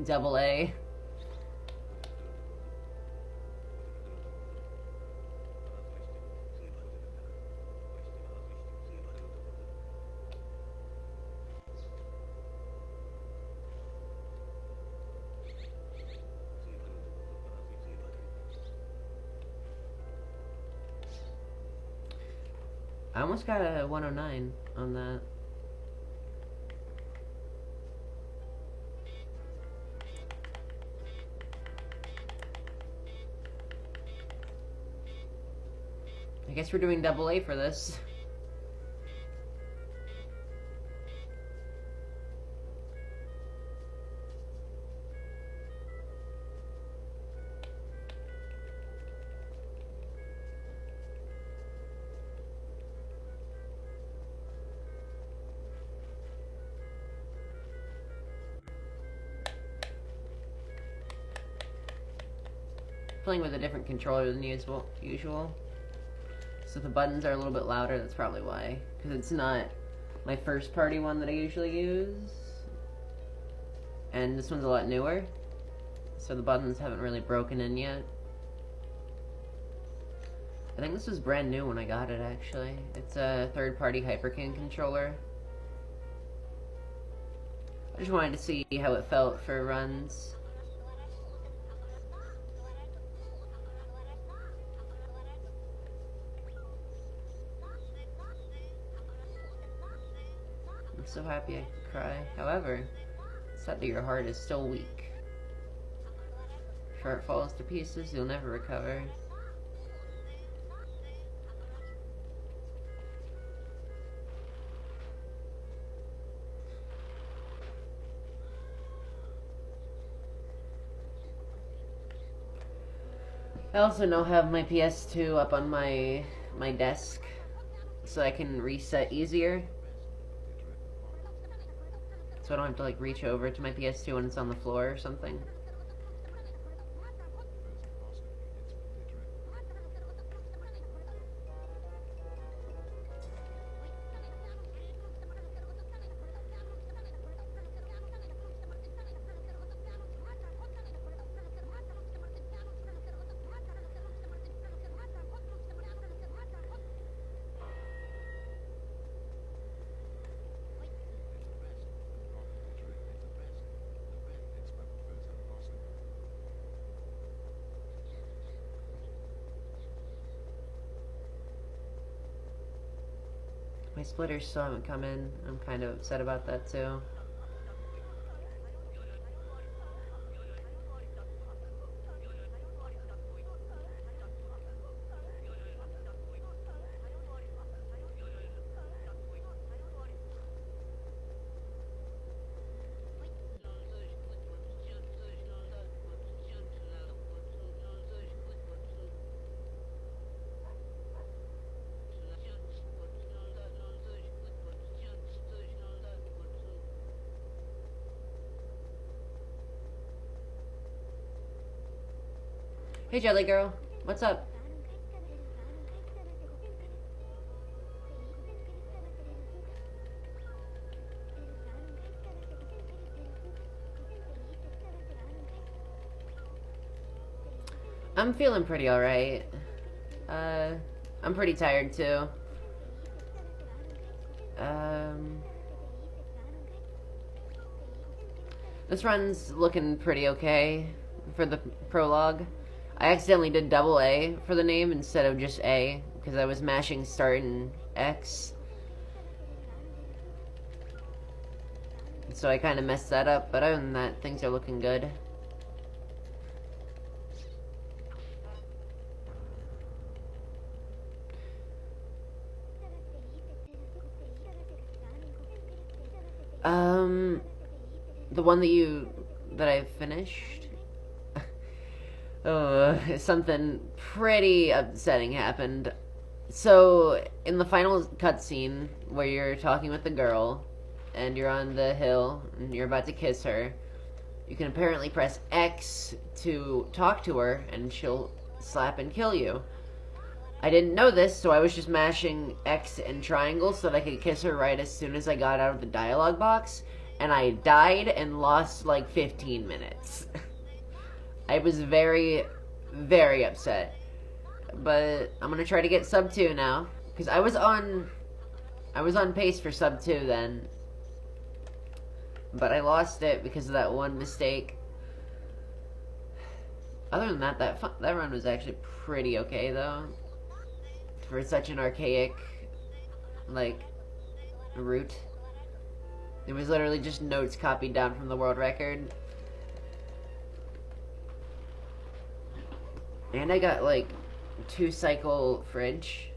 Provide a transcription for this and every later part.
Double A. I almost got a 109 on that. I guess we're doing double A for this. Playing with a different controller than usual. So the buttons are a little bit louder, that's probably why. Because it's not my first party one that I usually use. And this one's a lot newer. So the buttons haven't really broken in yet. I think this was brand new when I got it, actually. It's a third-party Hyperkin controller. I just wanted to see how it felt for runs. I'm so happy I could cry. However, it's sad that your heart is still weak. If your heart falls to pieces, you'll never recover. I also now have my PS2 up on my desk, so I can reset easier. So I don't have to like reach over to my PS2 when it's on the floor or something. My splitters still haven't come in. I'm kind of upset about that too. Hey Jelly Girl, what's up? I'm feeling pretty alright. I'm pretty tired too. This run's looking pretty okay for the prologue. I accidentally did double A for the name instead of just A, because I was mashing start and X. So I kind of messed that up, but other than that, things are looking good. The one that I finished? Something pretty upsetting happened. So, in the final cutscene, where you're talking with the girl, and you're on the hill, and you're about to kiss her, you can apparently press X to talk to her, and she'll slap and kill you. I didn't know this, so I was just mashing X and triangle so that I could kiss her right as soon as I got out of the dialogue box, and I died and lost like 15 minutes. I was very, very upset. But I'm gonna try to get sub 2 now. Because I was on pace for sub 2 then. But I lost it because of that one mistake. Other than that, that run was actually pretty okay though. For such an archaic, like, route. It was literally just notes copied down from the world record. And I got, like, 2-cycle fridge.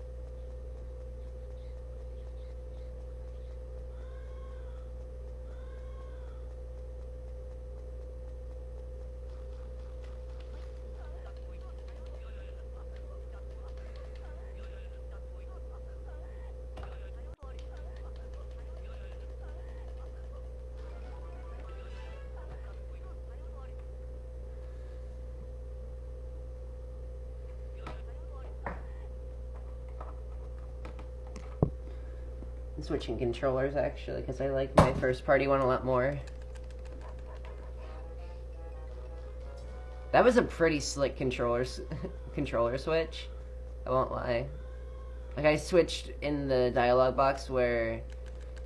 I'm switching controllers actually because I like my first party one a lot more. That was a pretty slick controller switch. I won't lie. Like I switched in the dialogue box where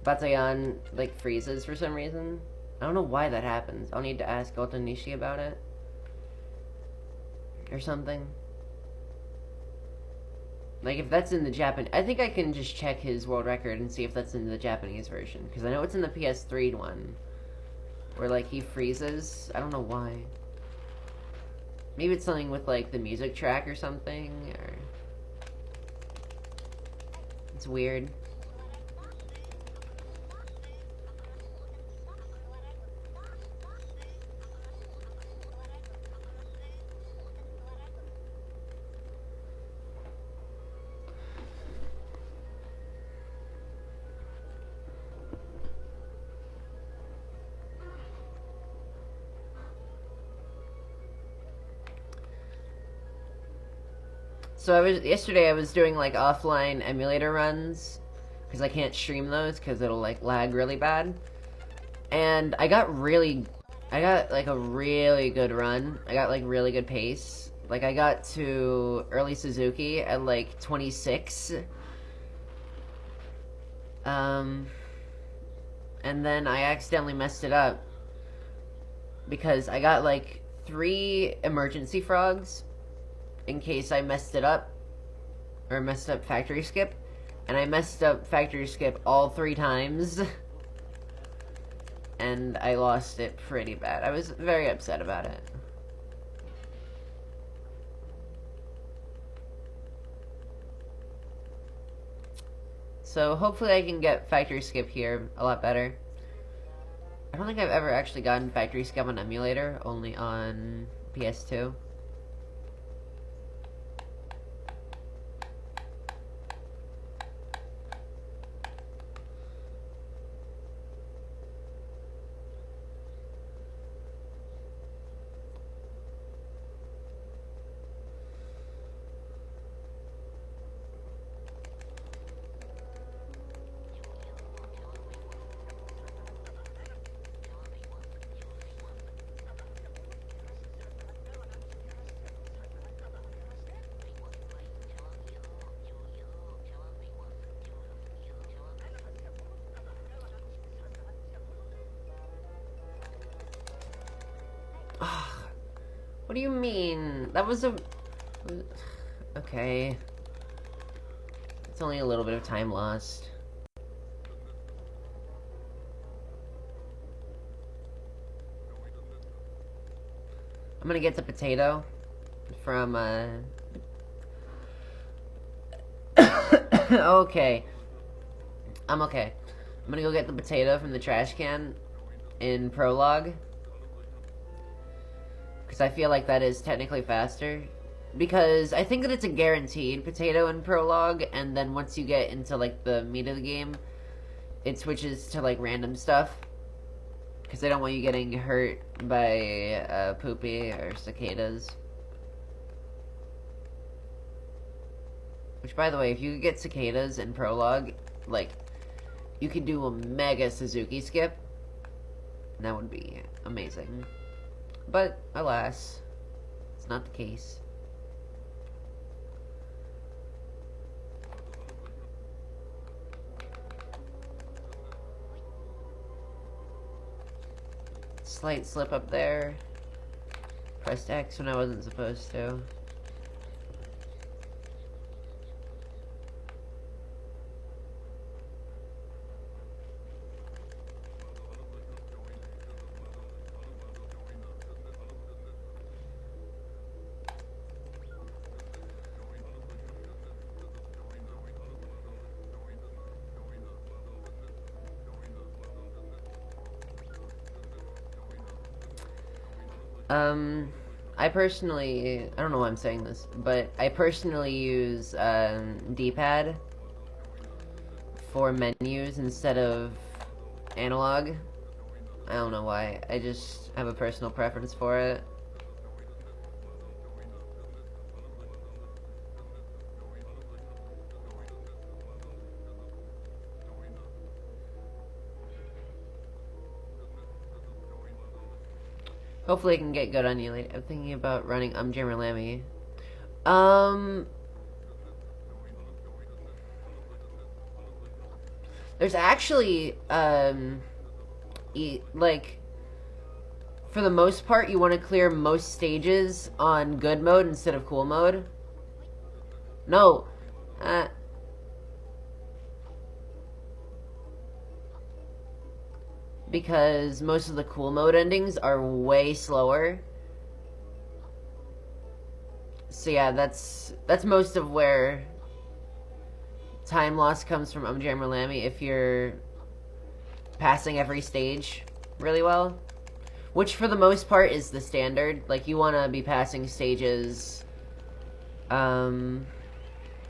Batayan like freezes for some reason. I don't know why that happens. I'll need to ask Otanishi about it. Or something. Like, if that's in the Japanese... I think I can just check his world record and see if that's in the Japanese version. Because I know it's in the PS3 one. Where, like, he freezes. I don't know why. Maybe it's something with, like, the music track or something. Or... It's weird. So yesterday I was doing like offline emulator runs because I can't stream those because it'll like lag really bad. And I got like a really good run. I got like really good pace. Like I got to early Suzuki at like 26. And then I accidentally messed it up because I got like 3 emergency frogs in case I messed it up, or messed up factory skip, and I messed up factory skip all 3 times, and I lost it pretty bad. I was very upset about it. So hopefully I can get factory skip here a lot better. I don't think I've ever actually gotten factory skip on emulator, only on PS2. What do you mean? That was a... Okay. It's only a little bit of time lost. I'm gonna get the potato from, okay. I'm okay. I'm gonna go get the potato from the trash can in Prologue. Because I feel like that is technically faster. Because I think that it's a guaranteed potato in Prologue, and then once you get into, like, the meat of the game, it switches to, like, random stuff. Because they don't want you getting hurt by, poopy or cicadas. Which, by the way, if you could get cicadas in Prologue, like, you could do a mega Suzuki skip. That would be amazing. But, alas, it's not the case. Slight slip up there. Pressed X when I wasn't supposed to. I personally, I don't know why I'm saying this, but I personally use D-pad for menus instead of analog. I don't know why. I just have a personal preference for it. Hopefully I can get good on you later. I'm thinking about running Jammer Lammy. There's actually, like, for the most part, you want to clear most stages on good mode instead of cool mode. No. Because most of the cool mode endings are way slower. So yeah, that's most of where time loss comes from Jammer Lammy if you're passing every stage really well. Which for the most part is the standard. Like you wanna be passing stages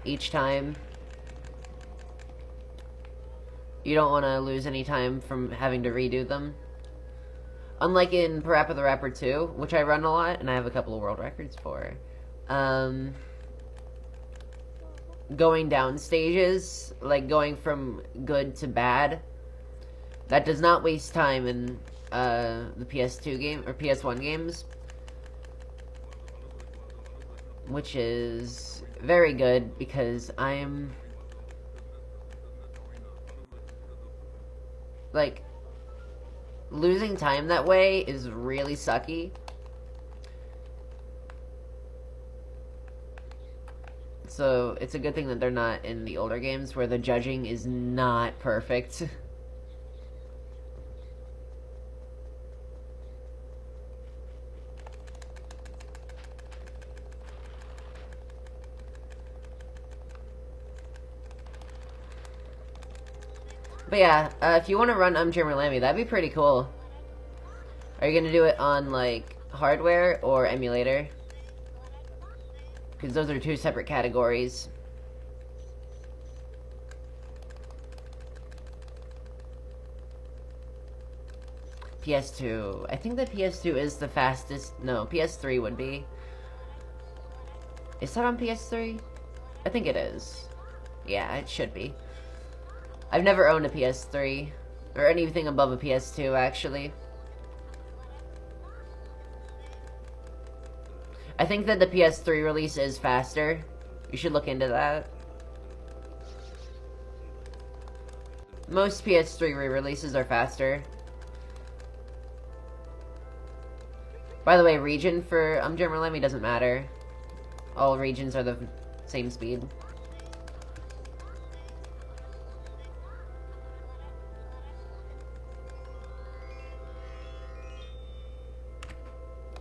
each time. You don't want to lose any time from having to redo them. Unlike in Parappa the Rapper 2, which I run a lot, and I have a couple of world records for. Going down stages, like going from good to bad, that does not waste time in the PS2 game, or PS1 games. Which is very good, because I'm... like, losing time that way is really sucky. So, it's a good thing that they're not in the older games where the judging is not perfect. But yeah, if you want to run Jammer Lammy, that'd be pretty cool. Are you gonna do it on, like, hardware or emulator? Because those are two separate categories. PS2. I think that PS2 is the fastest. No, PS3 would be. Is that on PS3? I think it is. Yeah, it should be. I've never owned a PS3, or anything above a PS2, actually. I think that the PS3 release is faster. You should look into that. Most PS3 re-releases are faster. By the way, region for Jammer Lammy doesn't matter. All regions are the same speed.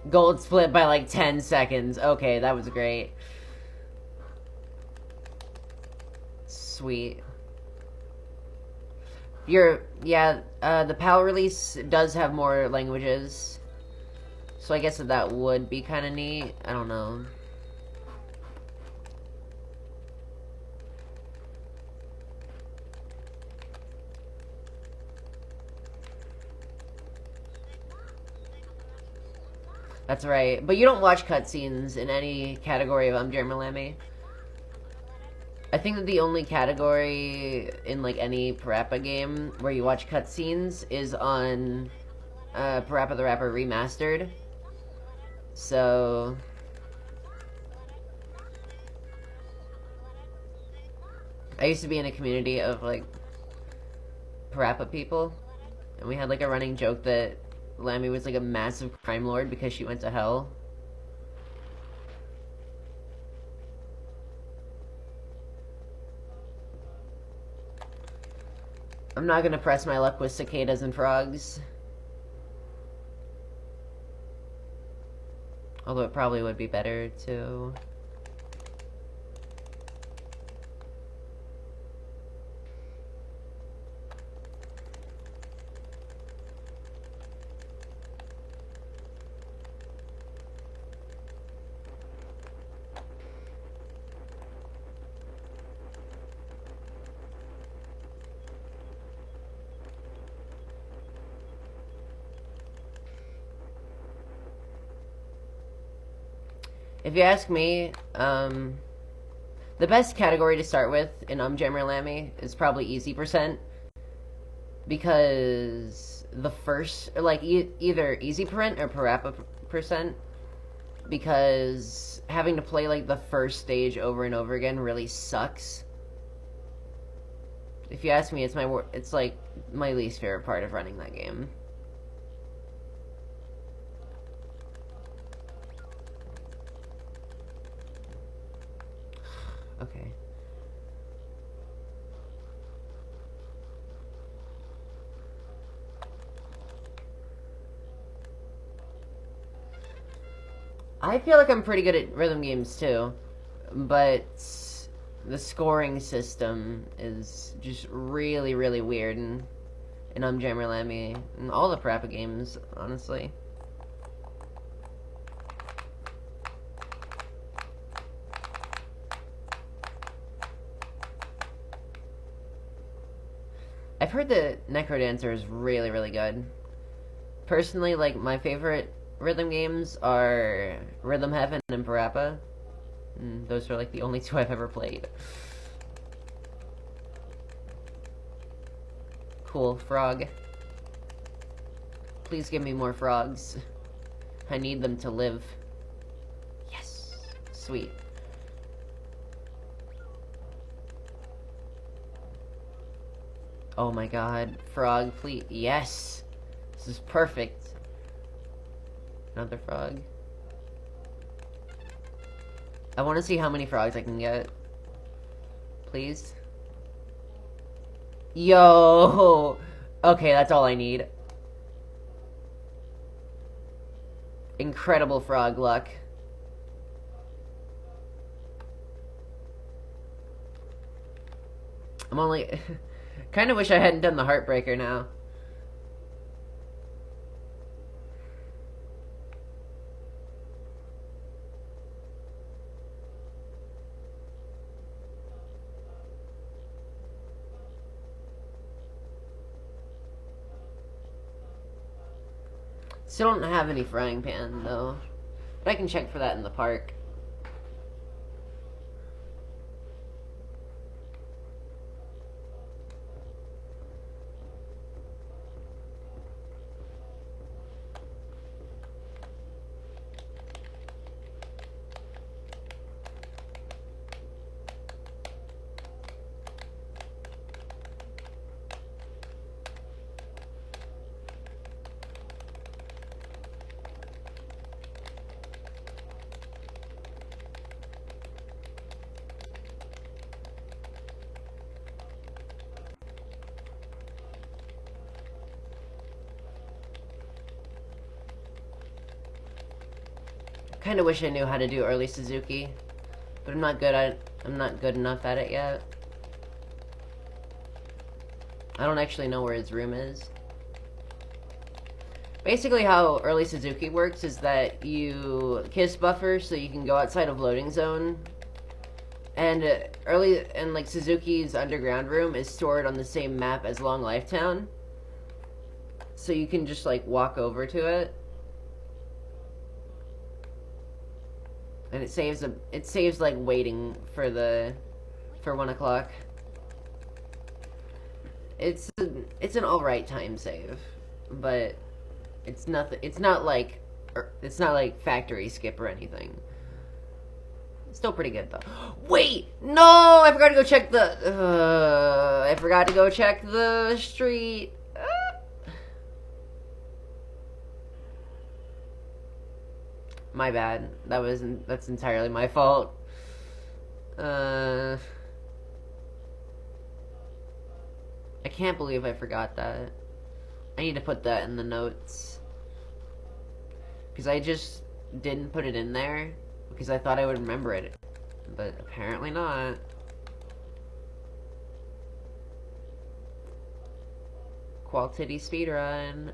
Gold split by like 10 seconds. Okay, that was great. Sweet. Yeah, the PAL release does have more languages. So I guess that would be kind of neat. I don't know. That's right. But you don't watch cutscenes in any category of Jammer Lammy. I think that the only category in, like, any Parappa game where you watch cutscenes is on Parappa the Rapper Remastered. So I used to be in a community of like Parappa people, and we had like a running joke that Lammy was like a massive crime lord because she went to hell. I'm not gonna press my luck with cicadas and frogs. Although it probably would be better to... If you ask me, the best category to start with in Jammer Lammy is probably easy percent, because the first, like, either easy percent or Parappa percent, because having to play, like, the first stage over and over again really sucks. If you ask me, it's like my least favorite part of running that game. Okay. I feel like I'm pretty good at rhythm games too, but the scoring system is just really, really weird in Jammer Lammy and all the Parappa games, honestly. I've heard that Necrodancer is really, really good. Personally, like, my favorite rhythm games are Rhythm Heaven and Parappa. And those are, like, the only two I've ever played. Cool, frog. Please give me more frogs. I need them to live. Yes. Sweet. Oh my god. Frog, please. Yes! This is perfect. Another frog. I want to see how many frogs I can get. Please. Yo! Okay, that's all I need. Incredible frog luck. I'm only... kind of wish I hadn't done the Heartbreaker now. Still don't have any frying pan, though. But I can check for that in the park. Kind of wish I knew how to do early Suzuki, but I'm not good enough at it yet. I don't actually know where his room is. Basically, how early Suzuki works is that you kiss buffer so you can go outside of loading zone, and like Suzuki's underground room is stored on the same map as Long Life Town, so you can just like walk over to it. And it saves like waiting for 1 o'clock. It's an alright time save, but It's nothing. It's not like. It's not like factory skip or anything. Still pretty good though. Wait, no! I forgot to go check the. I forgot to go check the street. My bad. That's entirely my fault. I can't believe I forgot that. I need to put that in the notes. Because I just didn't put it in there. Because I thought I would remember it. But apparently not. Quality speedrun.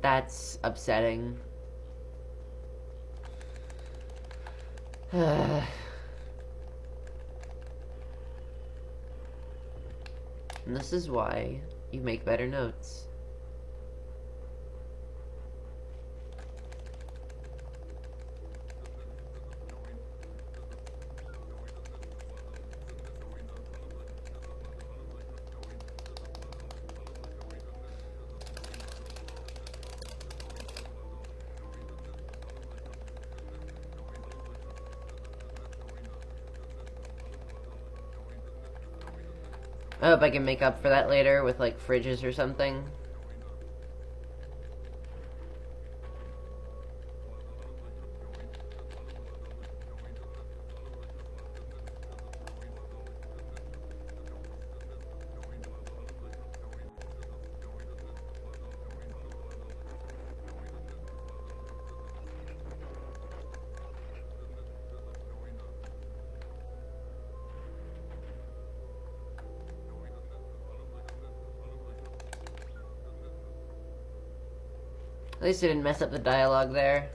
That's upsetting. And this is why you make better notes. I hope I can make up for that later with, like, fridges or something. At least I didn't mess up the dialogue there.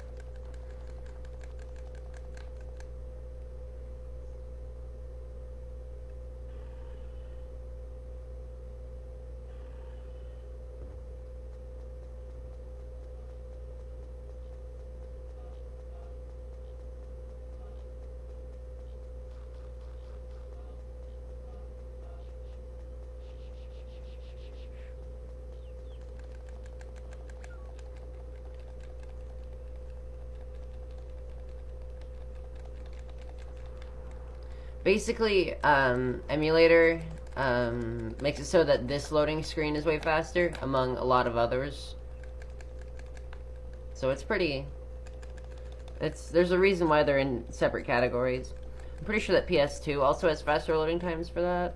Basically, emulator makes it so that this loading screen is way faster, among a lot of others. So it's pretty... There's a reason why they're in separate categories. I'm pretty sure that PS2 also has faster loading times for that.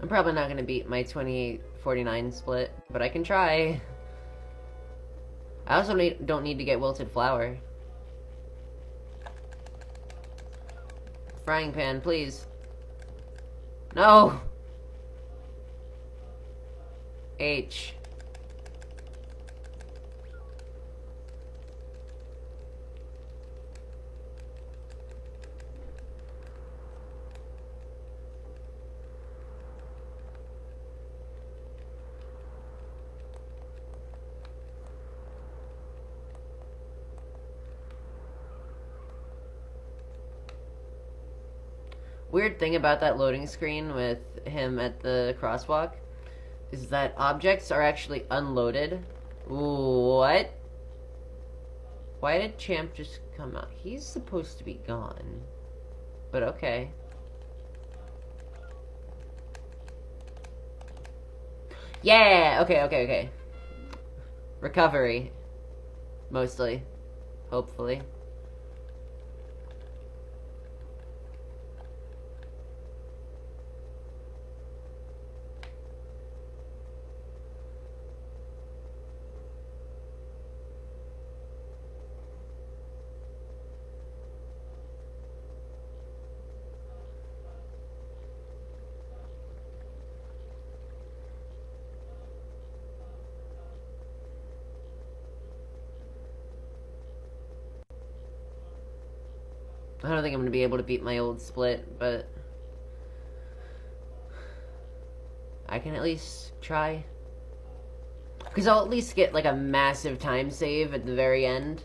I'm probably not going to beat my 28-49 split, but I can try. I also don't need to get wilted flour. Frying pan, please. No! H. Weird thing about that loading screen with him at the crosswalk is that objects are actually unloaded. What? Why did Champ just come out? He's supposed to be gone. But okay. Yeah! Okay. Recovery. Mostly. Hopefully. I don't think I'm gonna be able to beat my old split, but I can at least try. Because I'll at least get like a massive time save at the very end.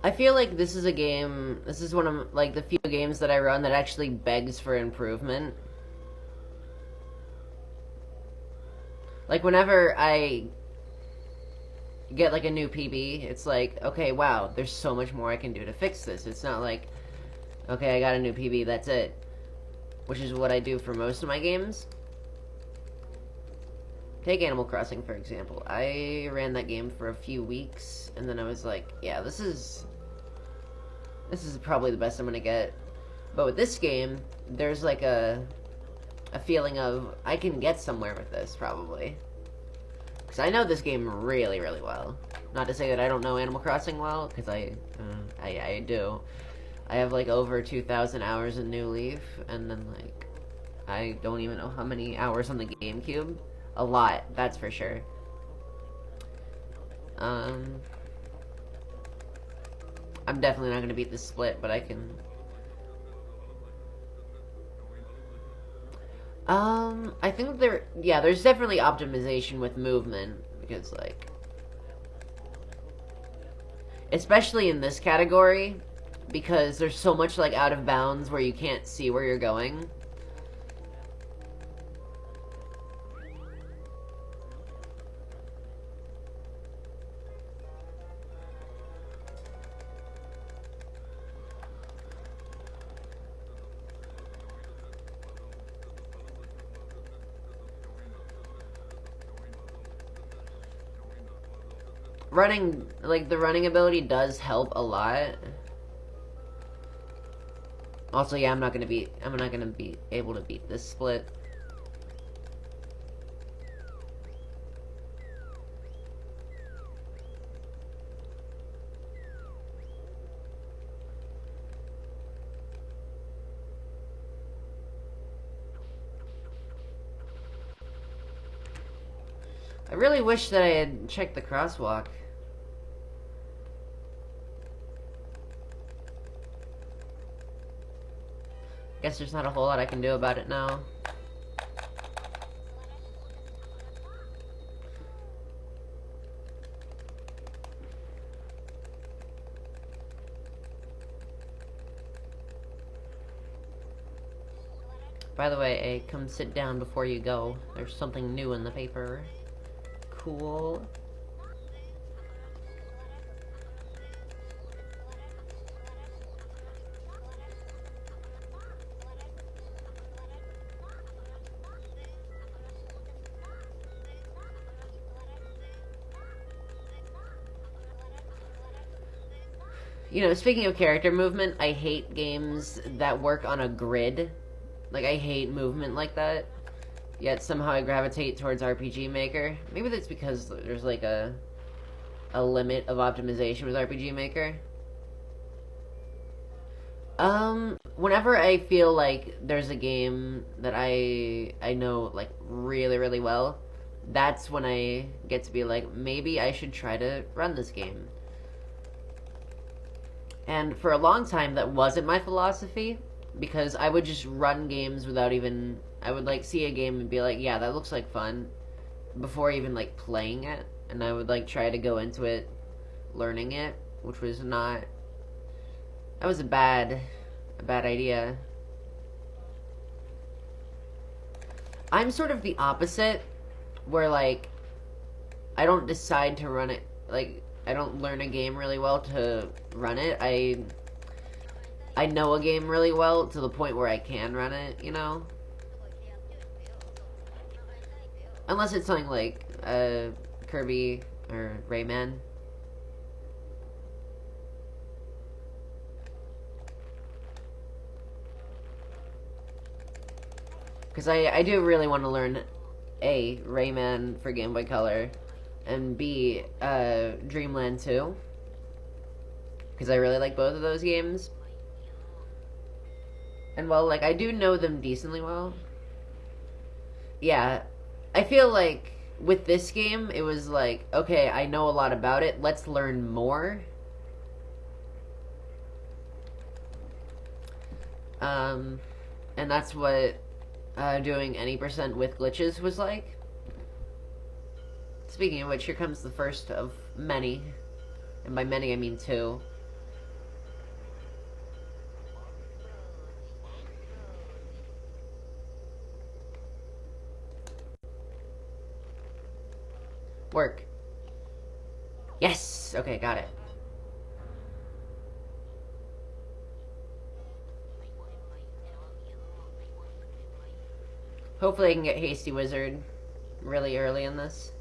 I feel like this is a game, this is one of like the few games that I run that actually begs for improvement. Like whenever I get like a new PB, it's like, okay, wow, there's so much more I can do to fix this. It's not like, okay, I got a new PB, that's it. Which is what I do for most of my games. Take Animal Crossing, for example. I ran that game for a few weeks, and then I was like, yeah, this is probably the best I'm gonna get. But with this game, there's like a feeling of, I can get somewhere with this, probably. Because I know this game really, really well. Not to say that I don't know Animal Crossing well, because I do. I have like over 2,000 hours in New Leaf, and then like, I don't even know how many hours on the GameCube. A lot, that's for sure. I'm definitely not going to beat this split, but I can... I think there's definitely optimization with movement, because, like... Especially in this category, because there's so much, like, out of bounds where you can't see where you're going. Running, like, the running ability does help a lot. Also, yeah, I'm not gonna be able to beat this split. I really wish that I had checked the crosswalk. Guess there's not a whole lot I can do about it now. By the way, come sit down before you go. There's something new in the paper. Cool. You know, speaking of character movement, I hate games that work on a grid. Like, I hate movement like that. Yet somehow I gravitate towards RPG Maker. Maybe that's because there's like a limit of optimization with RPG Maker. Whenever I feel like there's a game that I know like really, really well, that's when I get to be like, maybe I should try to run this game. And for a long time, that wasn't my philosophy, because I would just run games without even... I would, like, see a game and be like, yeah, that looks like fun, before even, like, playing it. And I would, like, try to go into it learning it, which was not... That was a bad idea. I'm sort of the opposite, where, like, I don't decide to run it, like... I don't learn a game really well to run it. I know a game really well to the point where I can run it, you know? Unless it's something like Kirby or Rayman. Because I do really want to learn A, Rayman for Game Boy Color, and B, Dreamland 2. Because I really like both of those games. And while, like, I do know them decently well, yeah, I feel like with this game, it was like, okay, I know a lot about it, let's learn more. Um, and that's what doing any percent with glitches was like. Speaking of which, here comes the first of many. And by many, I mean two. Work. Yes! Okay, got it. Hopefully I can get Hasty Wizard really early in this.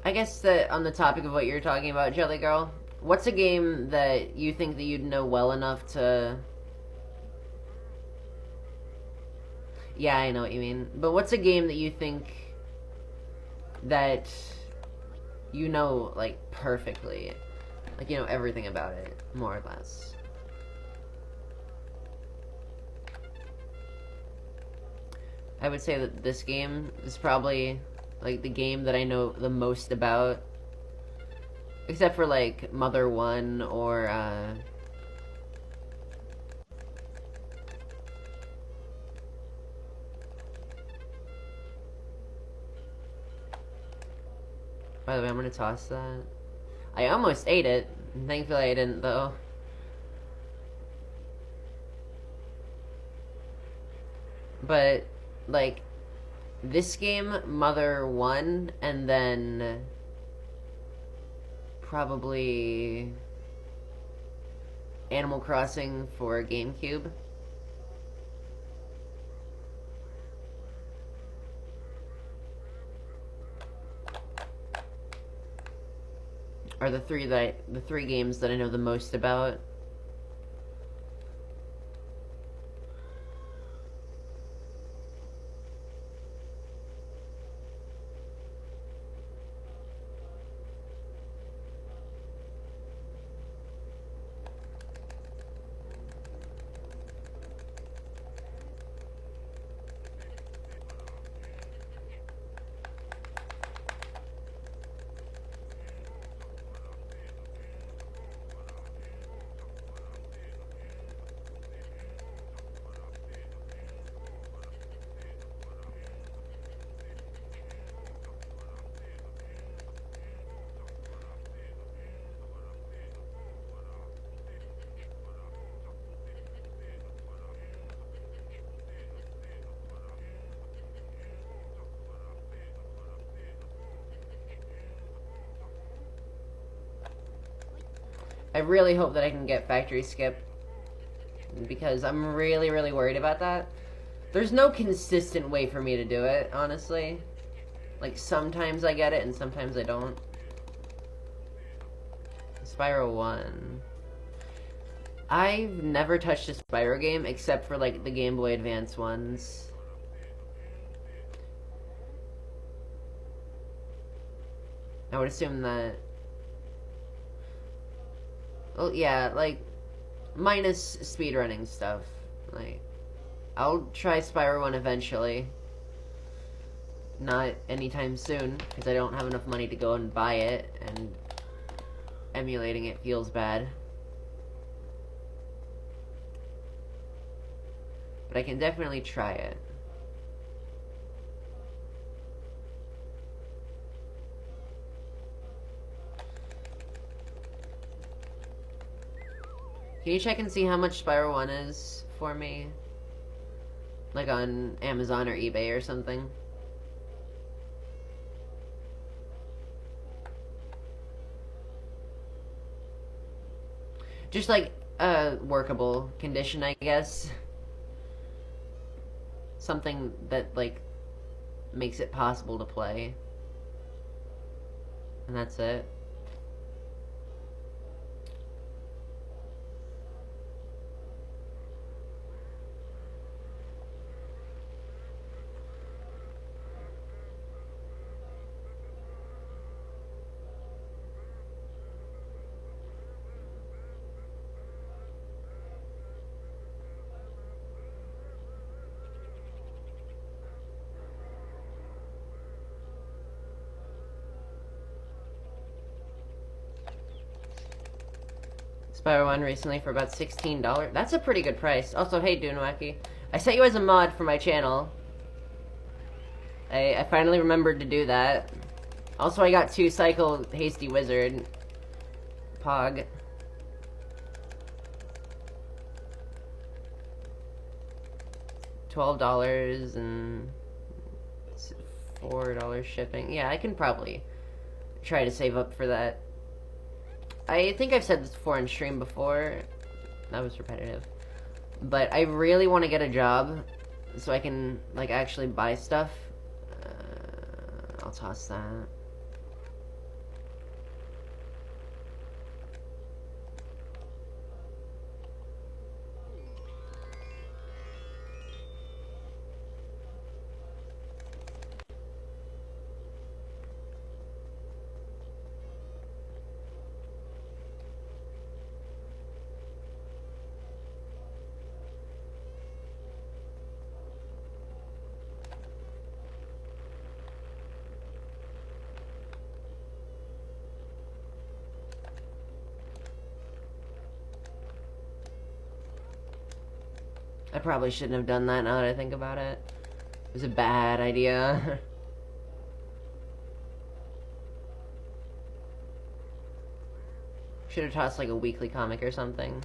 I guess that on the topic of what you're talking about, Jelly Girl, what's a game that you think that you'd know well enough to... Yeah, I know what you mean. But what's a game that you think that you know, like, perfectly? Like, you know everything about it, more or less. I would say that this game is probably, like, the game that I know the most about. Except for, like, Mother 1 or, By the way, I'm gonna toss that. I almost ate it. Thankfully I didn't, though. But, like, this game, Mother 1, and then probably Animal Crossing for GameCube. Are the three games that I know the most about. I really hope that I can get Factory Skip, because I'm really, really worried about that. There's no consistent way for me to do it, honestly. Like, sometimes I get it, and sometimes I don't. Spyro 1. I've never touched a Spyro game, except for, like, the Game Boy Advance ones. I would assume that... Well, yeah, like, minus speedrunning stuff. Like, I'll try Spyro 1 eventually. Not anytime soon, because I don't have enough money to go and buy it, and emulating it feels bad. But I can definitely try it. Can you check and see how much Spiral 1 is for me? Like on Amazon or eBay or something? Just like a workable condition, I guess. Something that, like, makes it possible to play. And that's it. Spyro 1 recently for about $16. That's a pretty good price. Also, hey, Dunwaki. I sent you as a mod for my channel. I finally remembered to do that. Also, I got 2 Cycle Hasty Wizard. Pog. $12 and $4 shipping. Yeah, I can probably try to save up for that. I think I've said this before on stream before. That was repetitive. But I really want to get a job so I can, like, actually buy stuff. I'll toss that. I probably shouldn't have done that now that I think about it. It was a bad idea. Should have tossed like a weekly comic or something.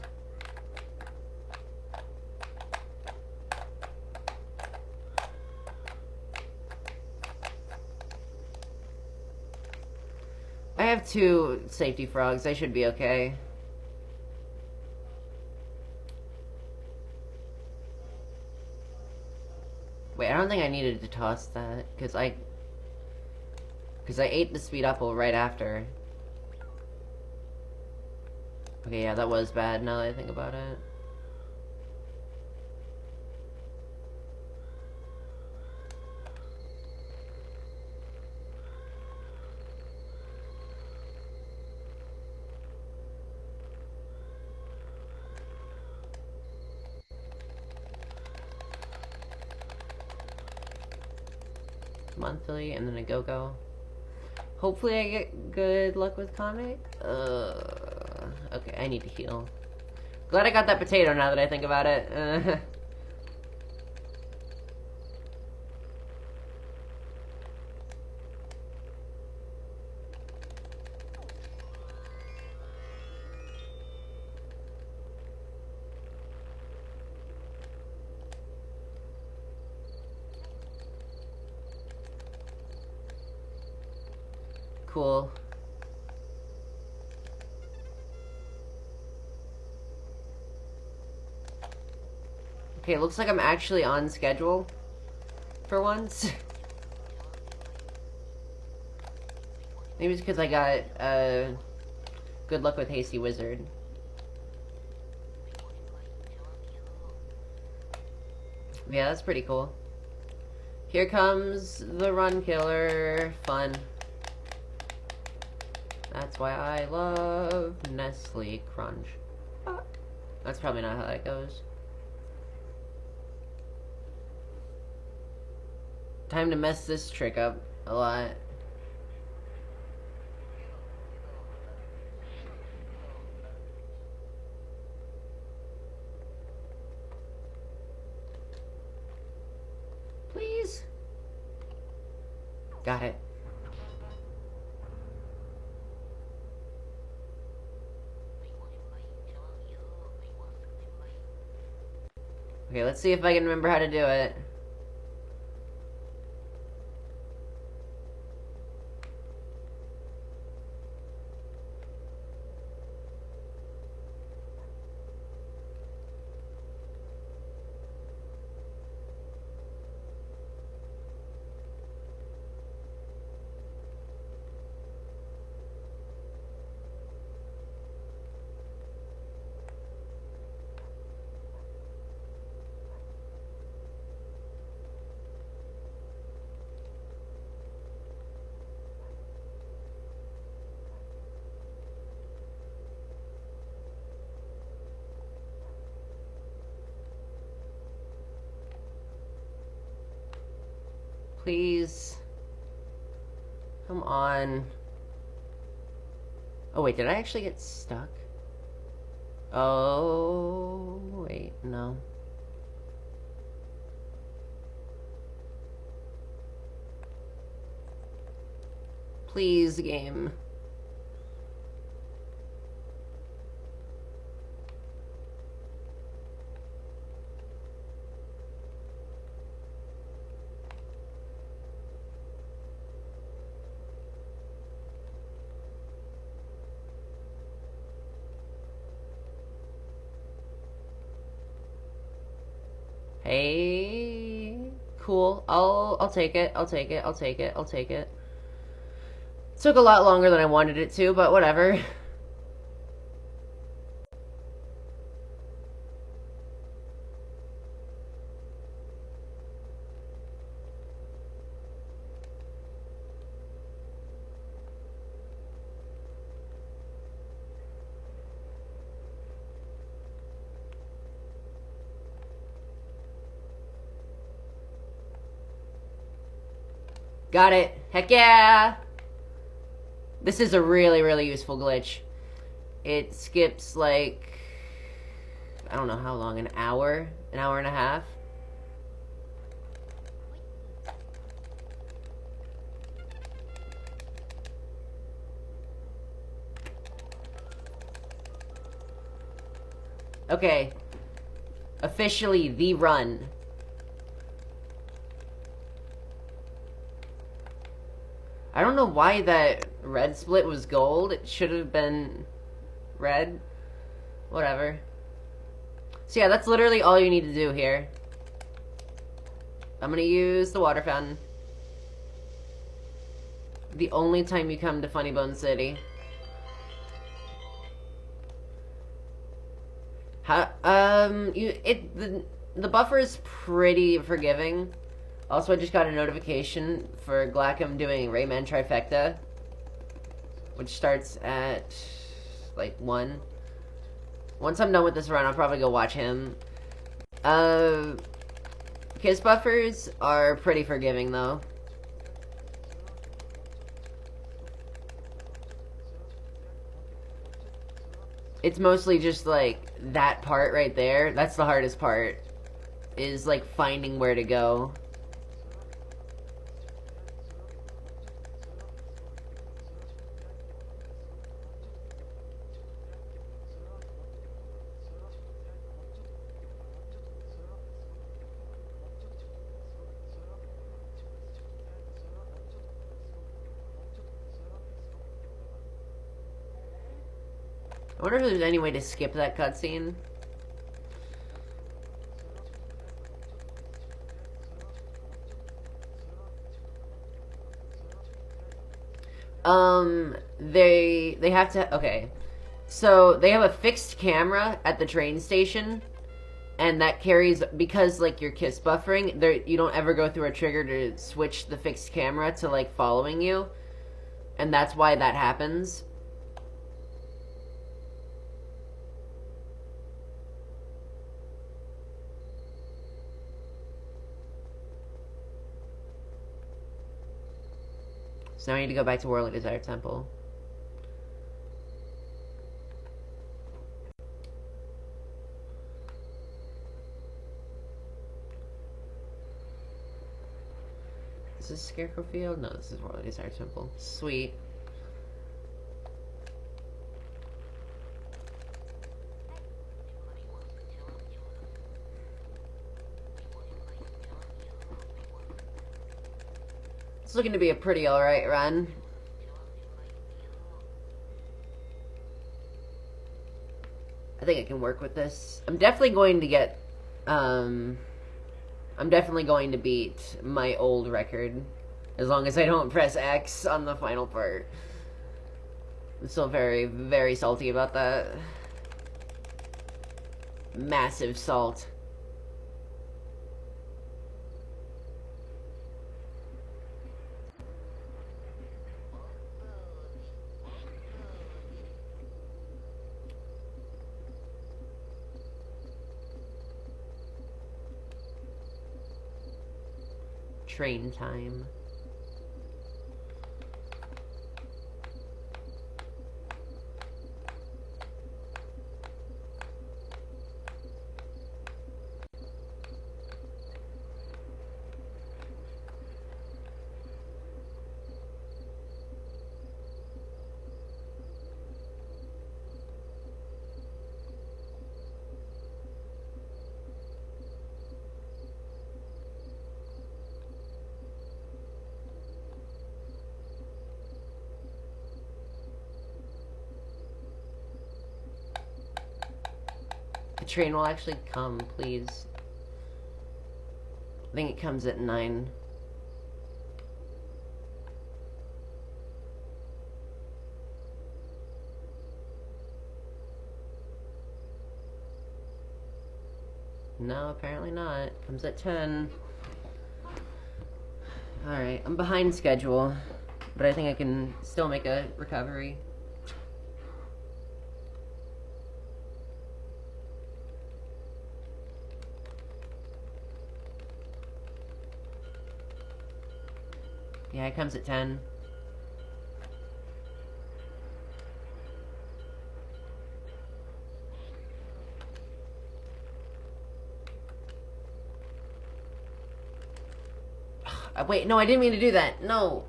I have 2 safety frogs. I should be okay. Wait, I don't think I needed to toss that, because I ate the speed apple right after. Okay, yeah, that was bad now that I think about it. Monthly, and then a go-go. Hopefully I get good luck with comic. Okay, I need to heal. Glad I got that potato now that I think about it. Cool. Okay, it looks like I'm actually on schedule for once. Maybe it's because I got good luck with Hasty Wizard. Yeah, that's pretty cool. Here comes the run killer. Fun. That's why I love Nestle Crunch. That's probably not how that goes. Time to mess this trick up a lot. Please. Got it. Okay, let's see if I can remember how to do it. Please. Come on. Oh, wait, did I actually get stuck? Oh, wait, no. Please, game. Hey, cool. I'll take it. I'll take it. I'll take it. I'll take it. Took a lot longer than I wanted it to, but whatever. Got it. Heck yeah! This is a really, really useful glitch. It skips, like, I don't know how long, an hour and a half. Okay. Officially, the run. I don't know why that red split was gold. It should have been red. Whatever. So yeah, that's literally all you need to do here. I'm gonna use the water fountain. The only time you come to Funny Bone City. How, the buffer is pretty forgiving. Also, I just got a notification for Glackham doing Rayman Trifecta, which starts at, like, 1. Once I'm done with this run, I'll probably go watch him. Kiss buffers are pretty forgiving, though. It's mostly just, like, that part right there. That's the hardest part, is, like, finding where to go. I wonder if there's any way to skip that cutscene. They have to, okay. So, they have a fixed camera at the train station, and that carries, because, like, you're kiss buffering, there, you don't ever go through a trigger to switch the fixed camera to, like, following you, and that's why that happens. So now I need to go back to Worldly Desire Temple. Is this Scarecrow Field? No, this is Worldly Desire Temple. Sweet. looking to be a pretty alright run. I think I can work with this. I'm definitely going to get, I'm definitely going to beat my old record. As long as I don't press X on the final part. I'm still very, very salty about that. Massive salt. Train time. The train will actually come, please. I think it comes at 9. No, apparently not. Comes at 10. Alright, I'm behind schedule, but I think I can still make a recovery. Yeah, it comes at 10. Wait, no, I didn't mean to do that. No.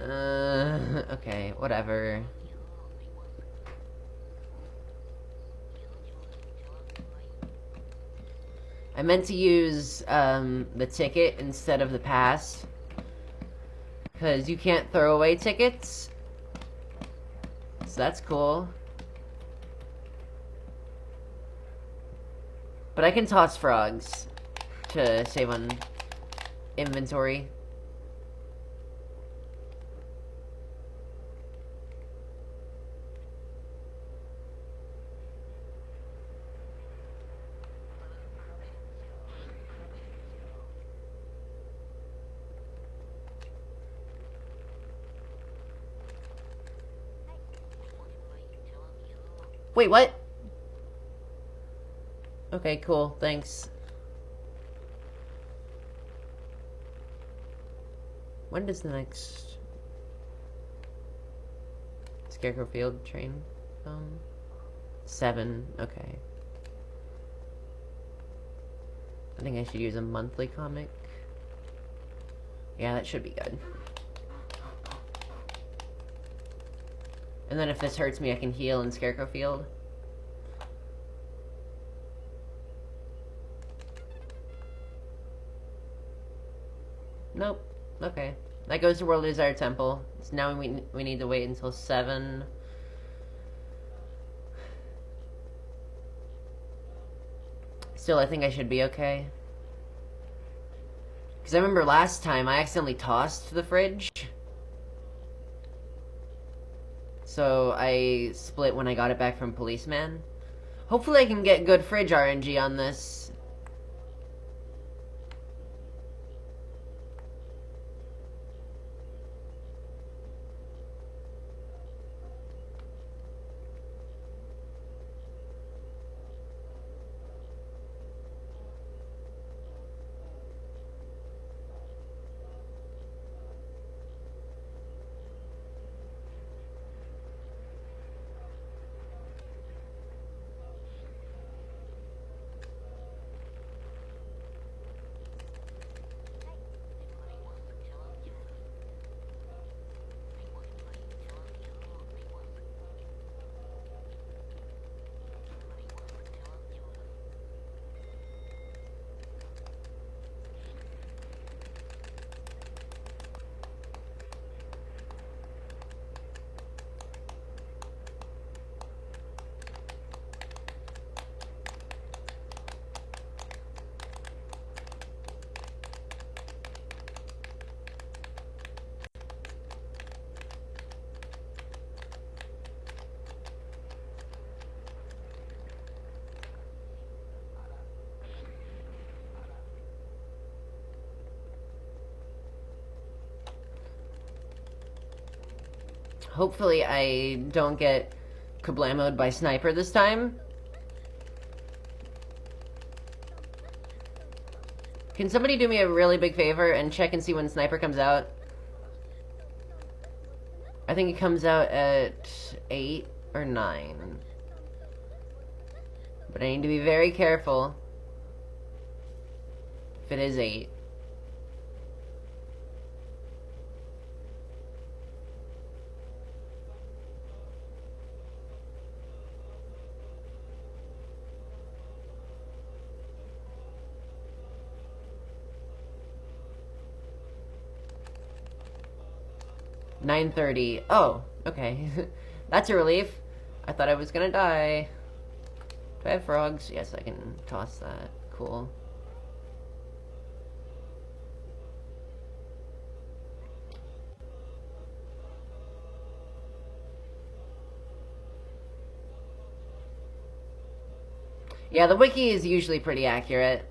Okay, whatever. I meant to use, the ticket instead of the pass. Because you can't throw away tickets. So that's cool. But I can toss frogs to save on inventory. Wait, what? Okay, cool. Thanks. When does the next Scarecrow Field train come? 7. Okay. I think I should use a monthly comic. Yeah, that should be good. And then if this hurts me, I can heal in Scarecrow Field. Nope. Okay. That goes to World Desire Temple. So now we need to wait until 7. Still, I think I should be okay. Because I remember last time I accidentally tossed the fridge. So I split when I got it back from Policeman. Hopefully I can get good fridge RNG on this. Hopefully I don't get kablamoed by sniper this time. Can somebody do me a really big favor and check and see when sniper comes out? I think it comes out at 8 or 9. But I need to be very careful if it is 8. $9:30. Oh, okay. That's a relief. I thought I was gonna die. Do I have frogs? Yes, I can toss that. Cool. Yeah, the wiki is usually pretty accurate.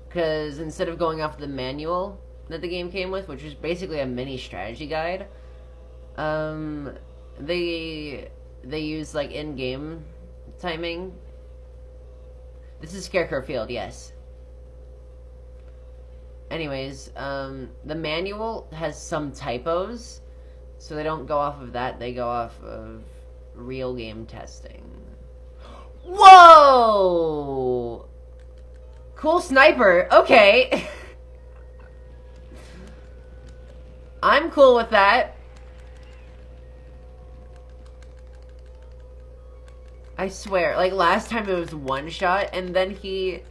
Because instead of going off the manual that the game came with, which was basically a mini strategy guide, they use like in-game timing. This is Scarecrow Field, yes. Anyways, the manual has some typos, so they don't go off of that, they go off of real game testing. Whoa! Cool sniper, okay. I'm cool with that. I swear, like last time it was one shot, and then he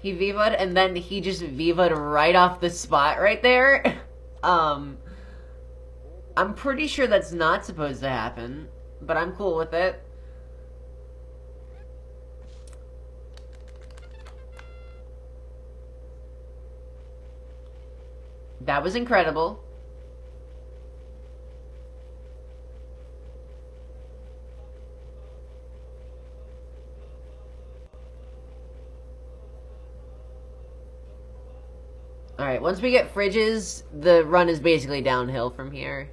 Viva'd, and then he just Viva'd right off the spot right there. I'm pretty sure that's not supposed to happen, but I'm cool with it. That was incredible. Alright, once we get fridges, the run is basically downhill from here.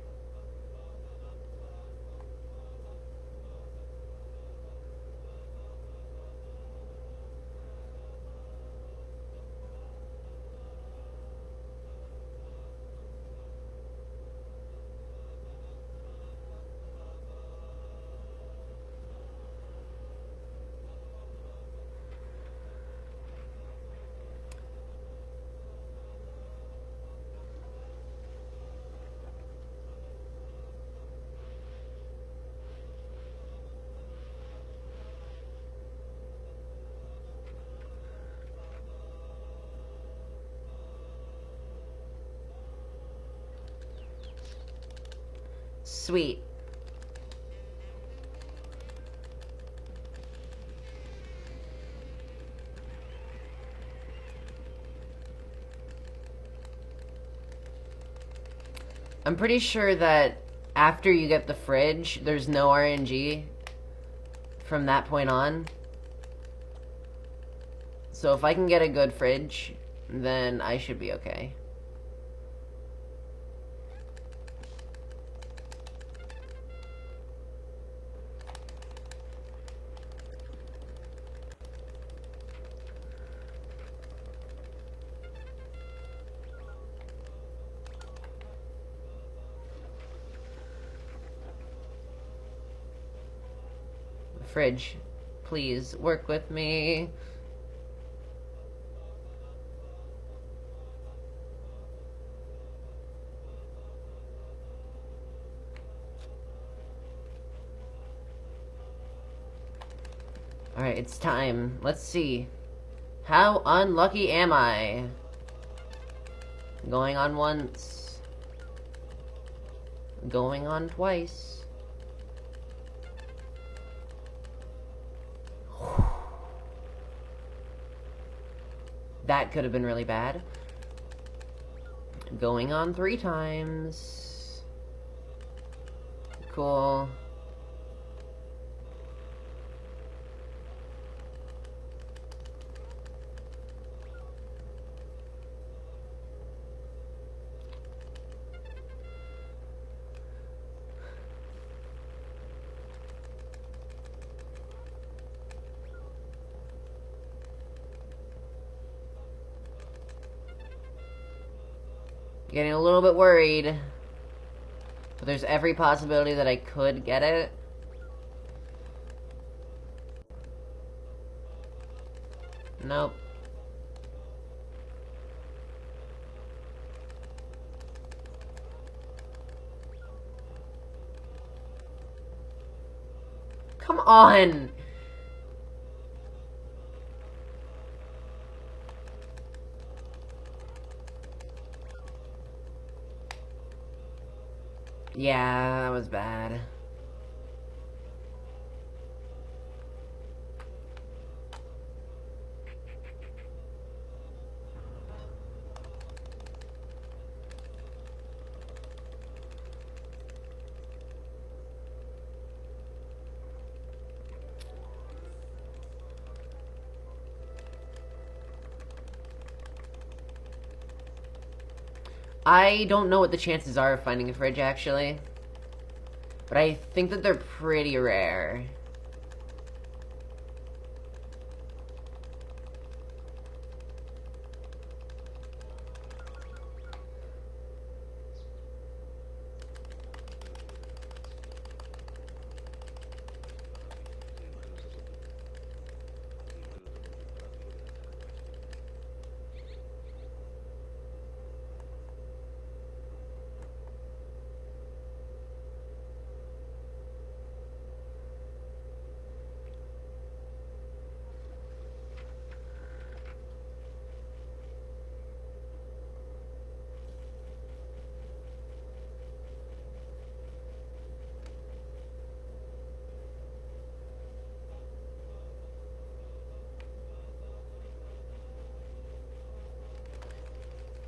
Sweet. I'm pretty sure that after you get the fridge, there's no RNG from that point on. So if I can get a good fridge, then I should be okay. Fridge, please work with me. Alright, it's time. Let's see. How unlucky am I? Going on once. Going on twice. That could have been really bad. Going on 3 times. Cool. Getting a little bit worried. But there's every possibility that I could get it. Nope. Come on! Yeah, that was bad. I don't know what the chances are of finding a fridge, actually. But I think that they're pretty rare.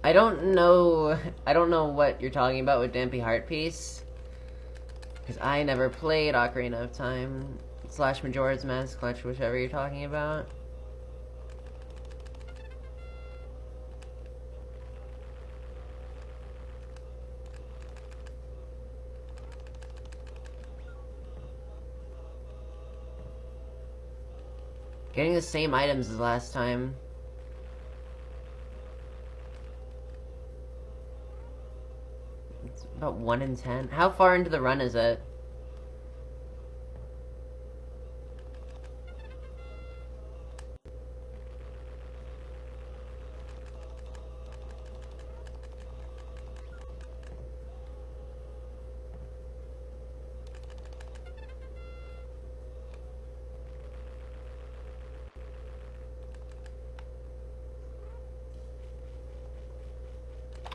I don't know what you're talking about with Dampy Heart Piece. Because I never played Ocarina of Time / Majora's Mask Clutch, whichever you're talking about. Getting the same items as last time. It's about 1 in 10. How far into the run is it?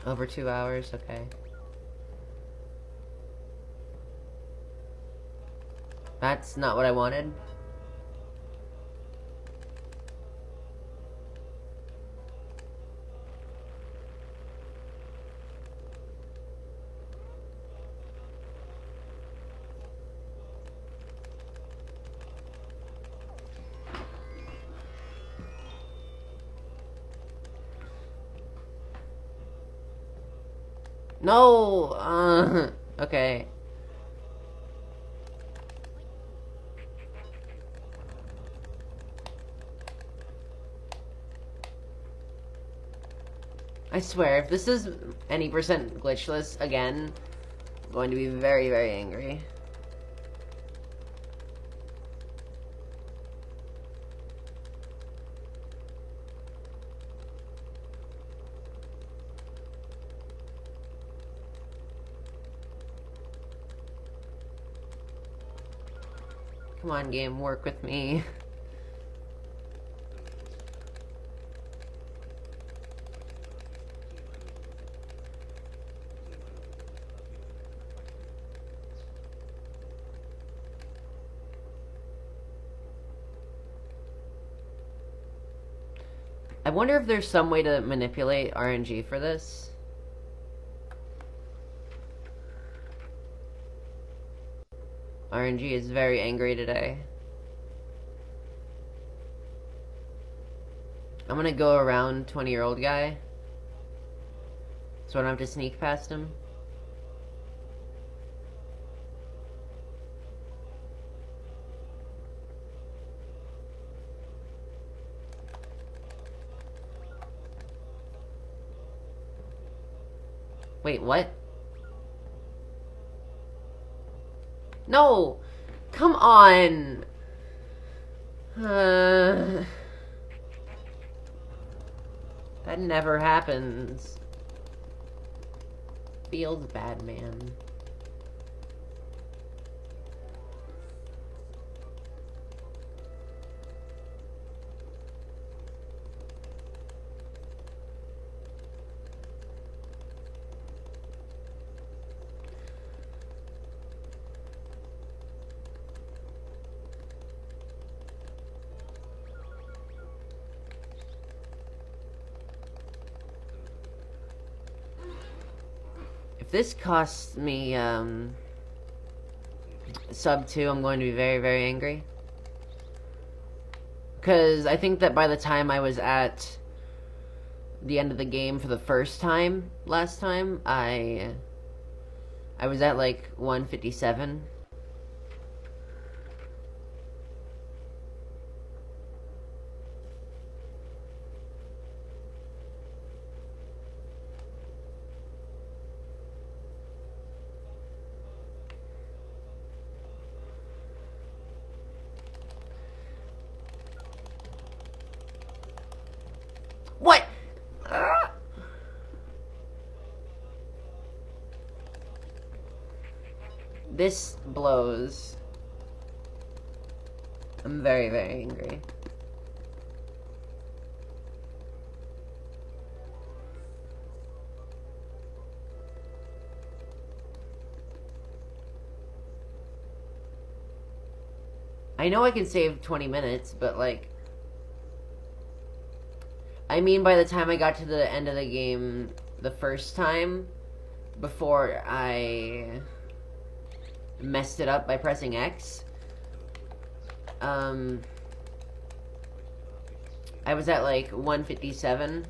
Over 2 hours, okay. That's not what I wanted. No! Okay. I swear, if this is any percent glitchless again, I'm going to be very, very angry. Come on, game, work with me. I wonder if there's some way to manipulate RNG for this. RNG is very angry today. I'm gonna go around 20-year-old guy, so I don't have to sneak past him. Wait, what? No! Come on! That never happens. Feels bad, man. If this costs me, sub 2, I'm going to be very, very angry. Because I think that by the time I was at the end of the game for the first time, last time, I was at, like, 157. What? This blows. I'm very, very angry. I know I can save 20 minutes, but, like... I mean, by the time I got to the end of the game the first time, before I messed it up by pressing X, I was at, like, 157.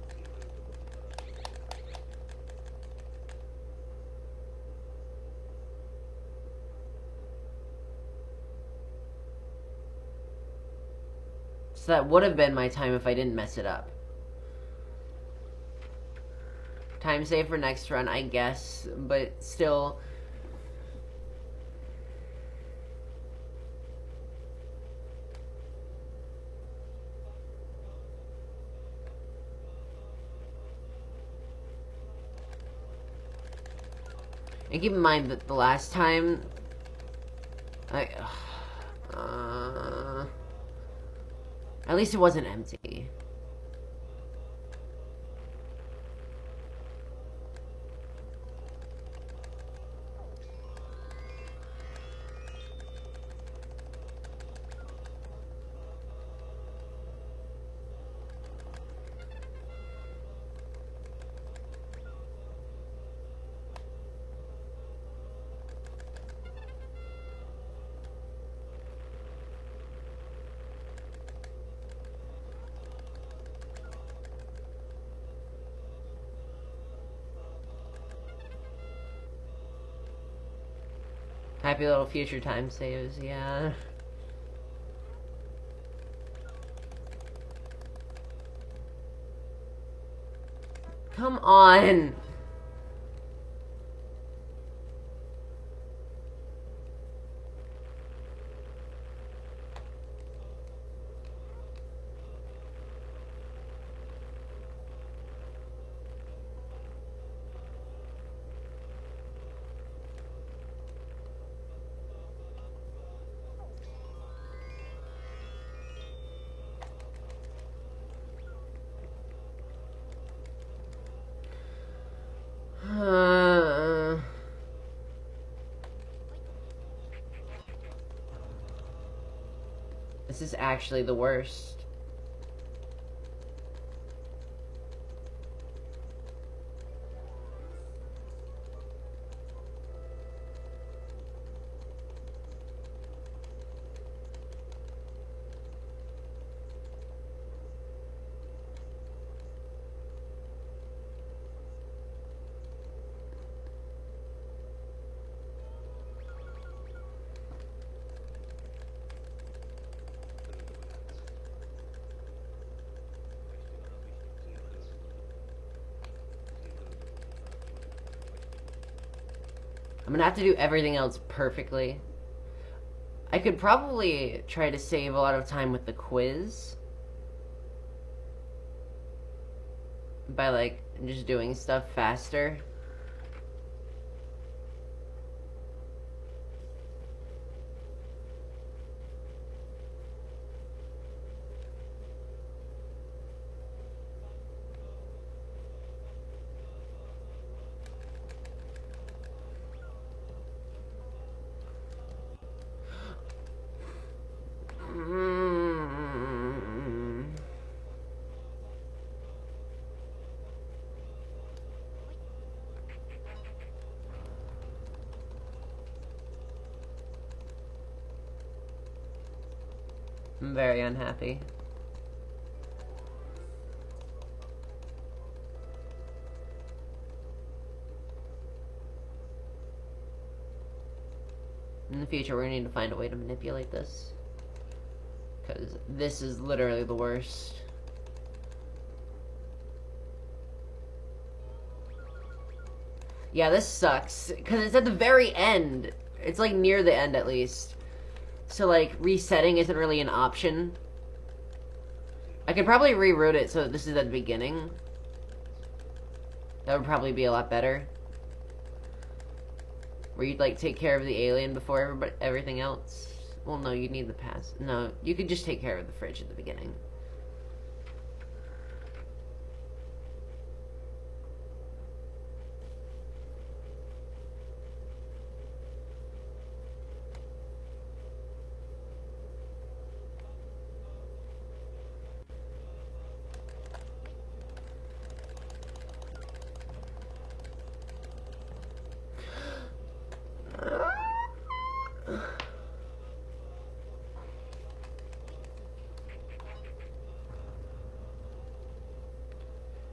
So that would have been my time if I didn't mess it up. Time save for next run, I guess, but still... And keep in mind that the last time... at least it wasn't empty. Happy little future time saves, yeah. Come on! This is actually the worst. gonna have to do everything else perfectly. I could probably try to save a lot of time with the quiz by, like, just doing stuff faster. I'm very unhappy. In the future, we're gonna need to find a way to manipulate this. Because this is literally the worst. Yeah, this sucks. Because it's at the very end. It's like near the end at least. So like resetting isn't really an option. I could probably reroute it so that this is at the beginning. That would probably be a lot better. Where you'd like take care of the alien before everything else. Well, no, you need the pass. No, you could just take care of the fridge at the beginning.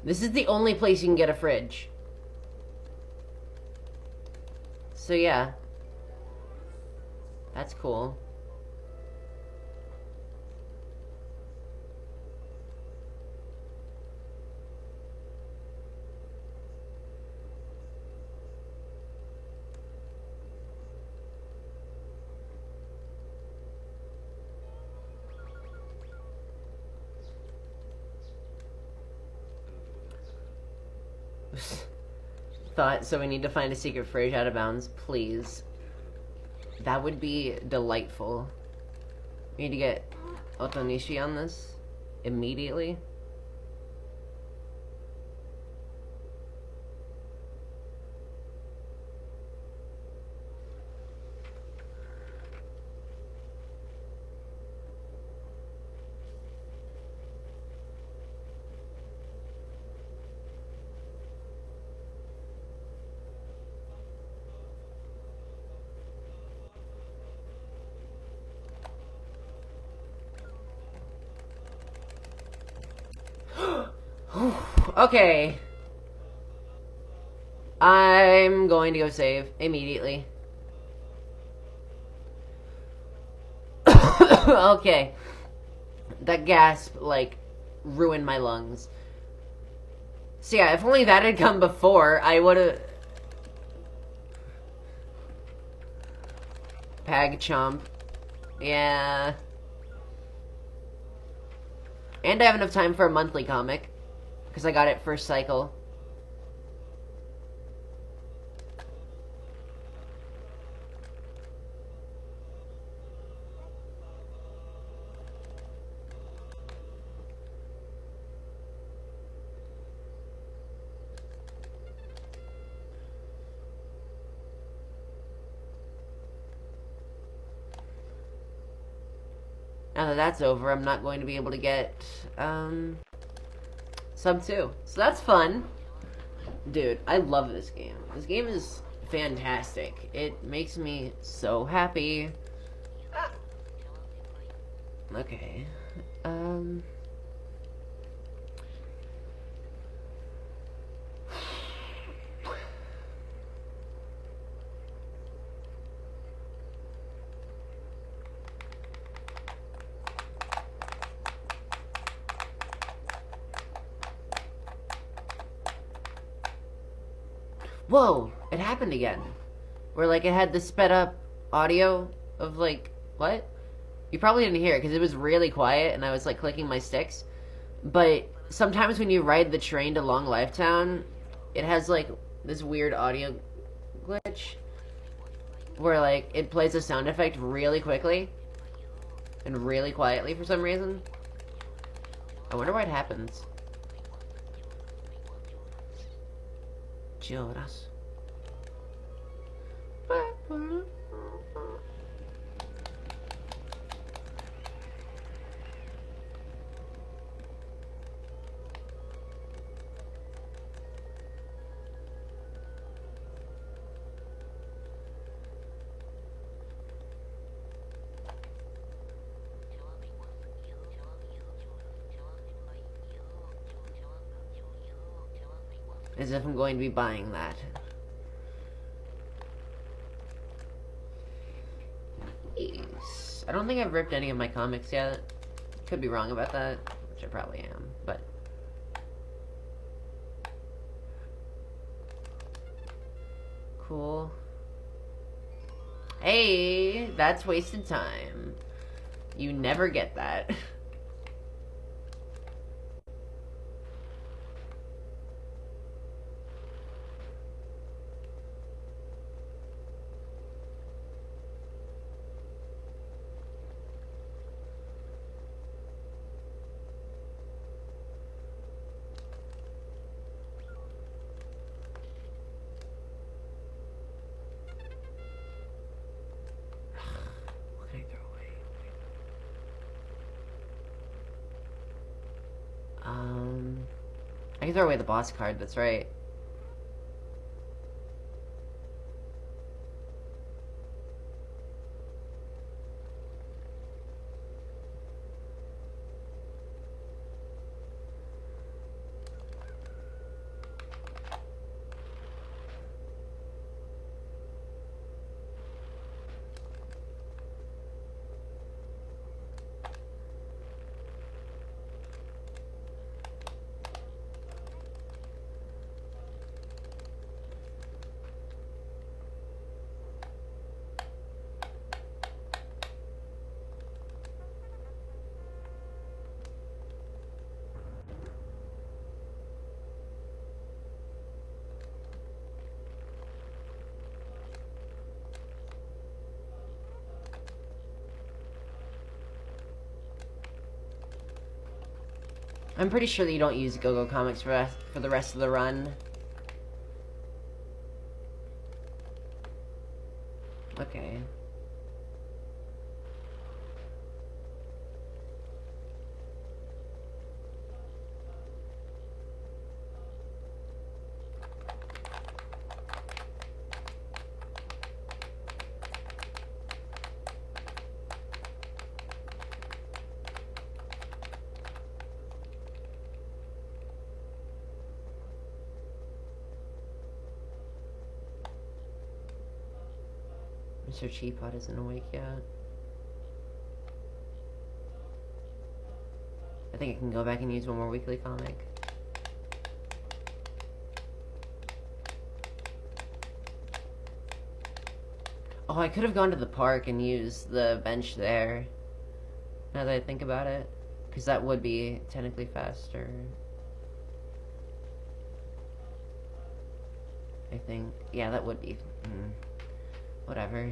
This is the only place you can get a fridge. So yeah. That's cool. Thought, so we need to find a secret fridge out of bounds, please. That would be delightful. We need to get Otonishi on this immediately. Okay. I'm going to go save immediately. Okay. That gasp, like, ruined my lungs. So yeah, if only that had come before, I would've... Pag chomp. Yeah. And I have enough time for a monthly comic. Because I got it first cycle. Now that that's over, I'm not going to be able to get, Sub 2. So that's fun. Dude, I love this game. This game is fantastic. It makes me so happy. Okay. Whoa, it happened again. where like it had the sped up audio of like what? You probably didn't hear it because it was really quiet and I was like clicking my sticks. But sometimes when you ride the train to Long Lifetown, it has like this weird audio glitch where like it plays a sound effect really quickly and really quietly for some reason. I wonder why it happens. Lloras. As if I'm going to be buying that. Jeez. I don't think I've ripped any of my comics yet. Could be wrong about that, which I probably am, but... Cool. Hey, that's wasted time. You never get that. What can I throw away? I can throw away the boss card, that's right. I'm pretty sure that you don't use Go-Go Comics for the rest of the run. Okay. Mr. Cheapot isn't awake yet. I think I can go back and use one more weekly comic. Oh, I could have gone to the park and used the bench there. Now that I think about it. Because that would be technically faster. I think. Yeah, that would be. Whatever.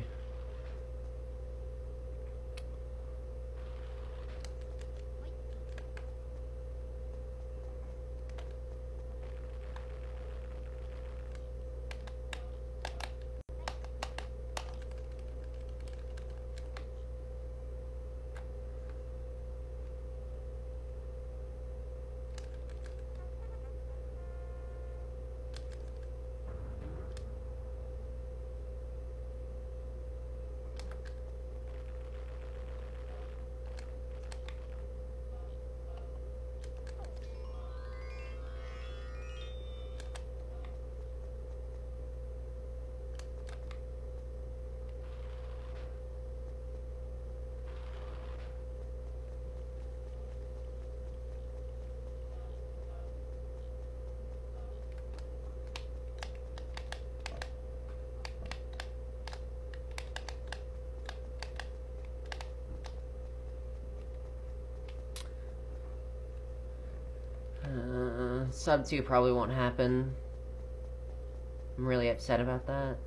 Sub 2 probably won't happen. I'm really upset about that.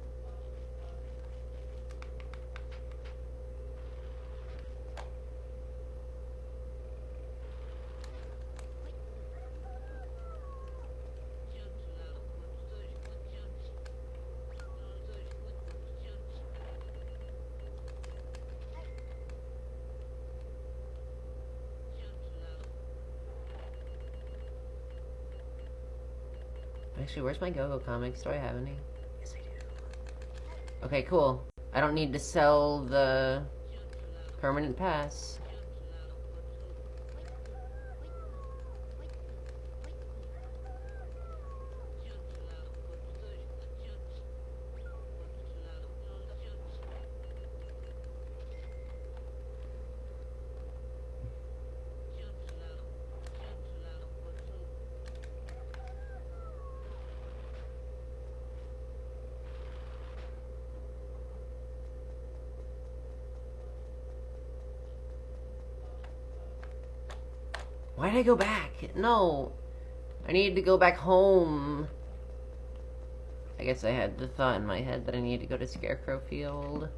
Actually, where's my Go-Go comics? Do I have any? Yes, I do. Okay, cool. I don't need to sell the permanent pass. Why did I go back? No. I needed to go back home. I guess I had the thought in my head that I needed to go to Scarecrow Field.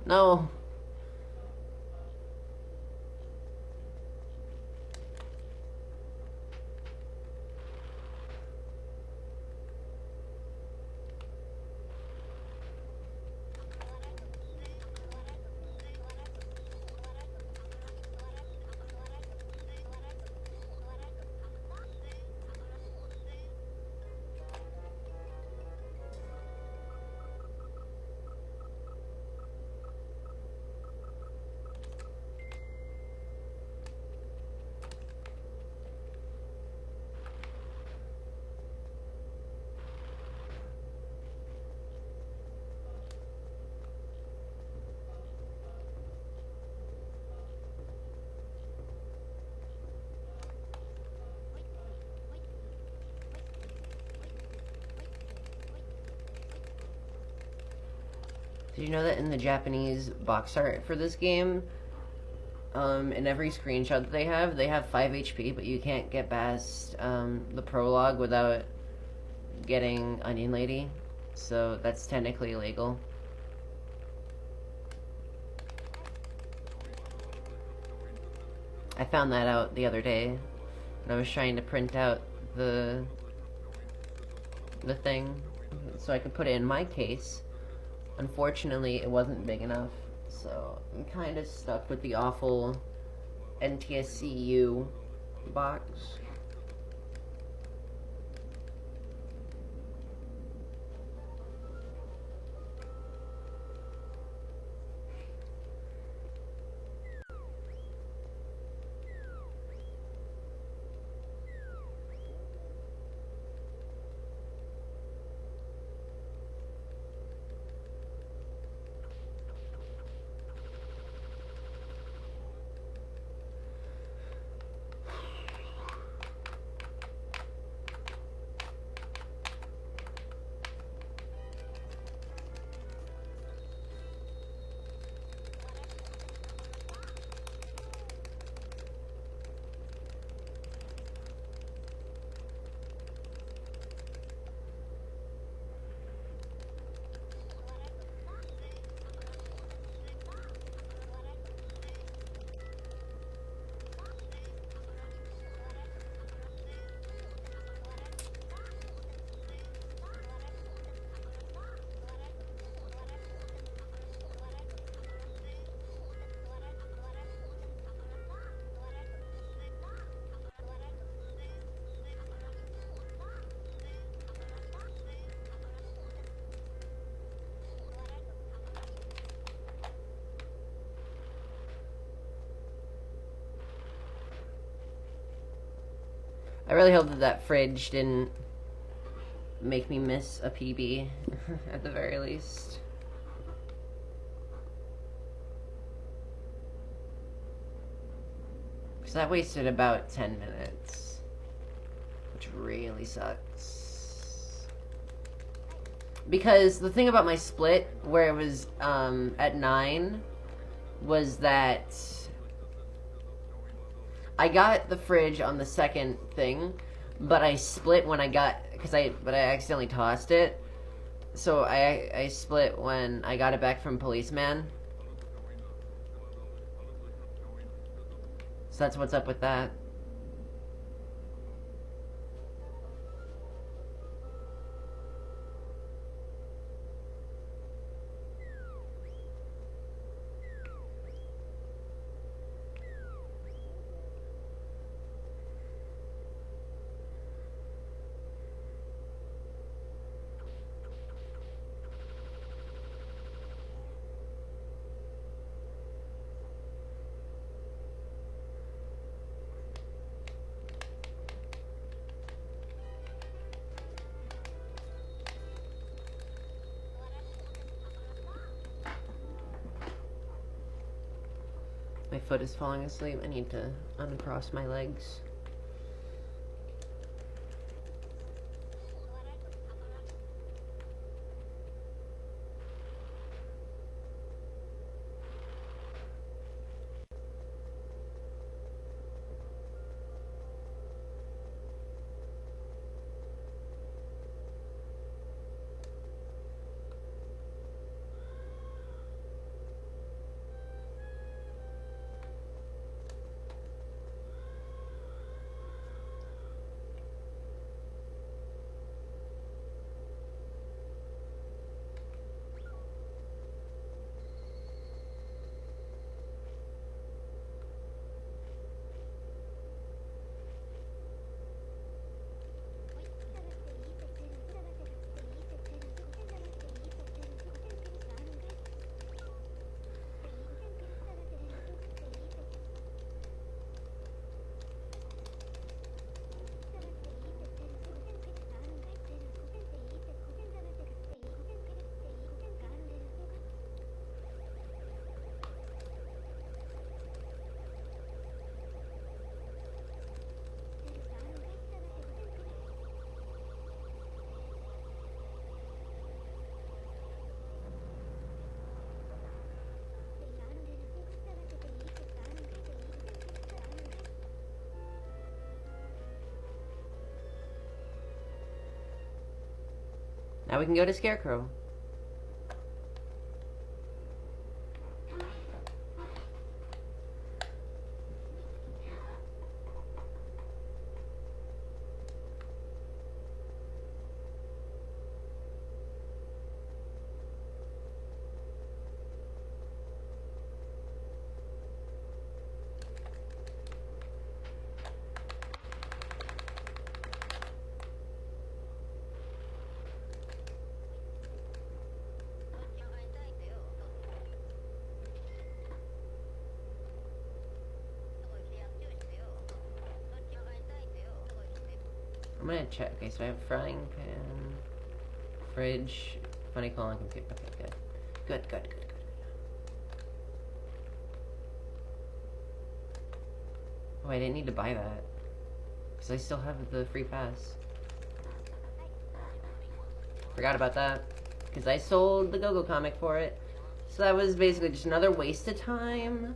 No. Did you know that in the Japanese box art for this game, in every screenshot that they have 5 HP, but you can't get past the prologue without getting Onion Lady, so that's technically illegal. I found that out the other day when I was trying to print out the thing so I could put it in my case. Unfortunately, it wasn't big enough, so I'm kind of stuck with the awful NTSCU box. I really hope that that fridge didn't make me miss a PB at the very least. Because that wasted about 10 minutes, which really sucks. Because the thing about my split, where it was at 9, was that I got the fridge on the second thing, but I split when I got, but I accidentally tossed it. So I split when I got it back from Policeman. So that's what's up with that. My foot is falling asleep. I need to uncross my legs. Now we can go to Scarecrow. I'm gonna check. Okay, so I have frying pan, fridge, funny calling computer. Okay, good. Good, good, good, good. Oh, I didn't need to buy that. Because I still have the free pass. Forgot about that. Because I sold the Go-Go comic for it. So that was basically just another waste of time.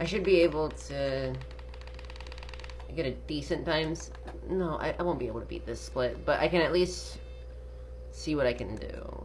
I should be able to get a decent times. No, I won't be able to beat this split, but I can at least see what I can do.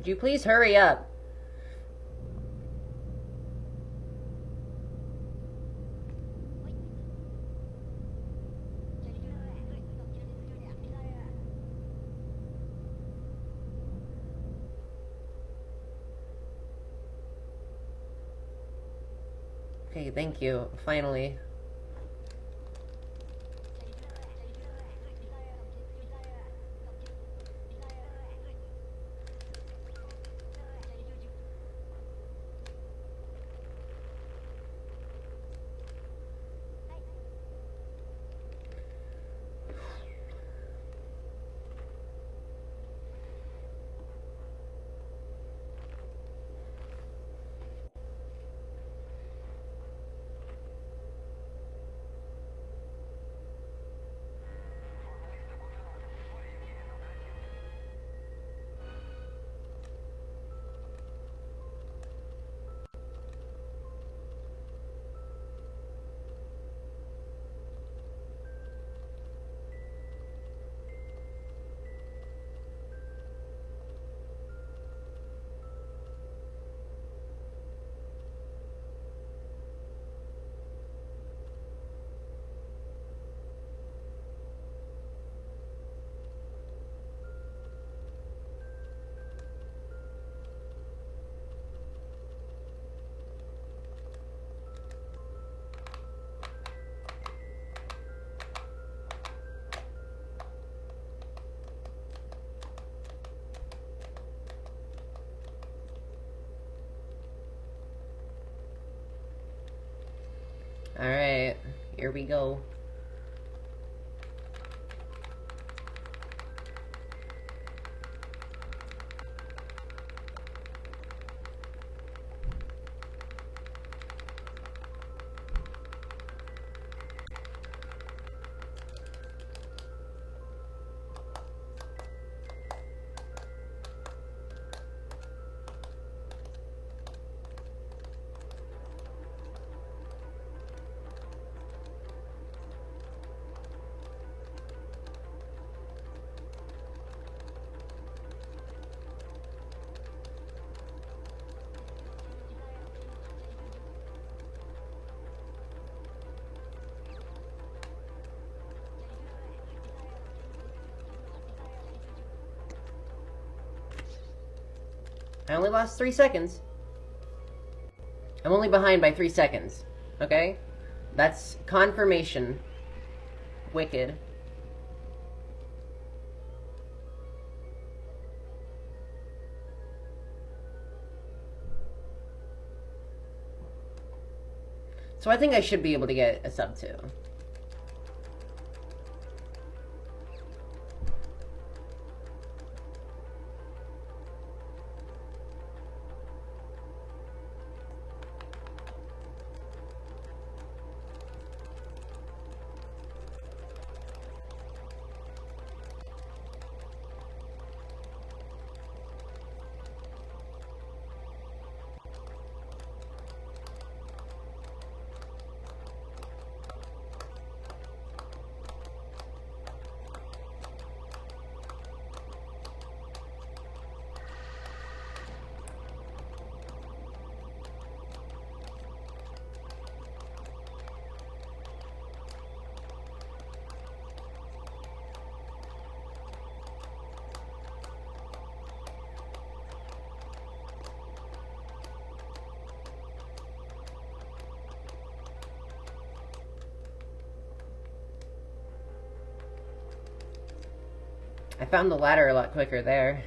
Would you please hurry up? Okay, thank you. Finally. Alright, here we go. I only lost 3 seconds. I'm only behind by 3 seconds. Okay? That's confirmation. Wicked. So I think I should be able to get a sub 2. I found the ladder a lot quicker there.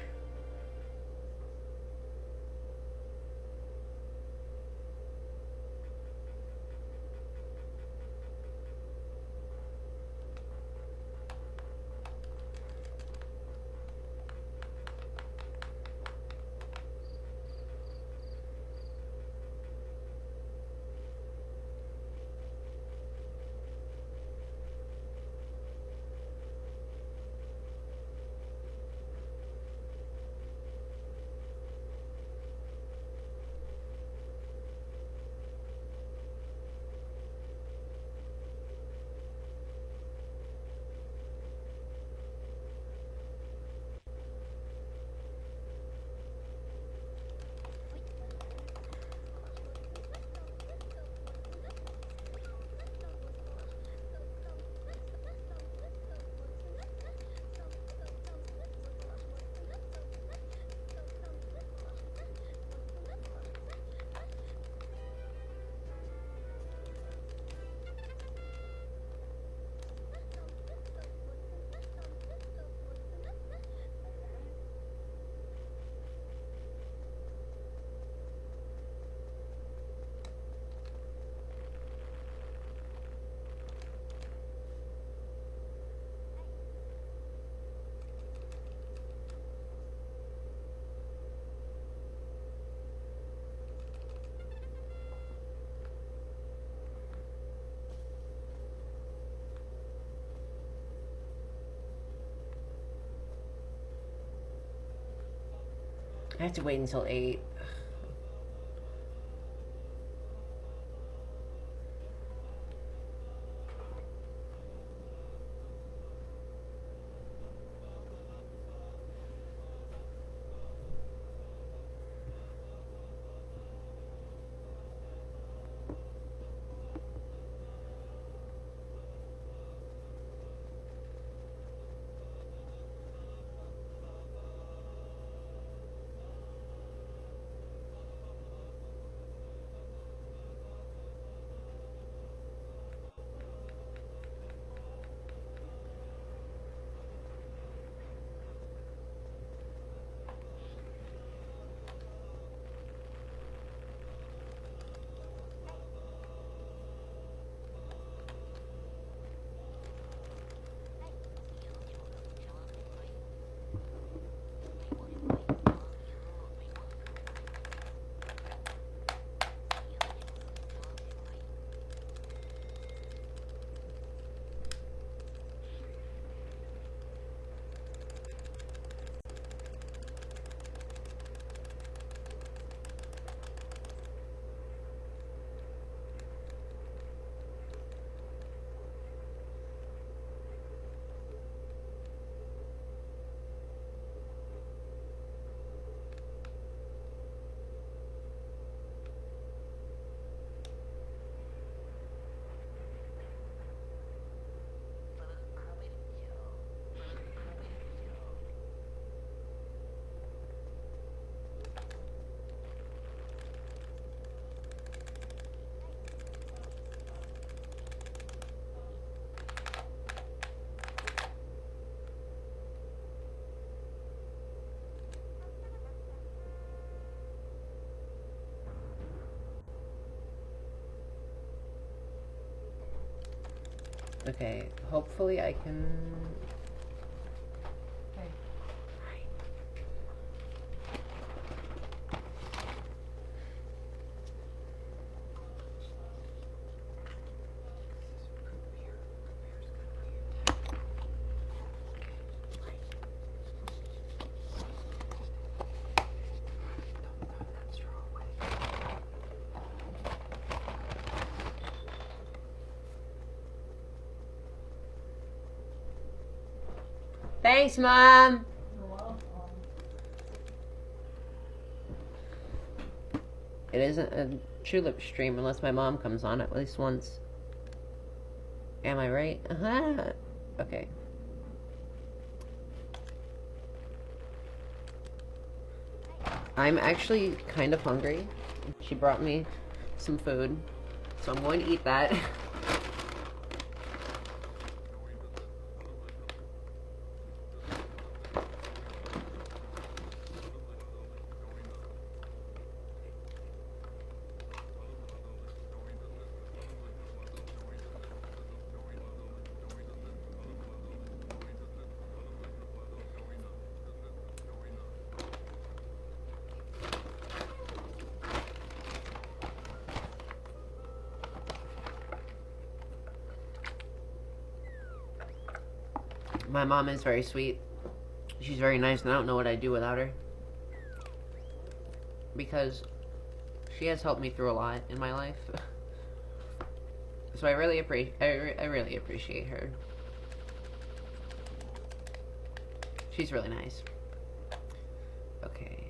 I have to wait until 8. Okay, hopefully I can... Hey. Thanks, Mom! You're welcome. It isn't a Chulip stream unless my mom comes on at least once. Am I right? Uh-huh. Okay. I'm actually kind of hungry. She brought me some food, so I'm going to eat that. My mom is very sweet. She's very nice, and I don't know what I'd do without her. Because she has helped me through a lot in my life. So I really appreciate her. She's really nice. Okay.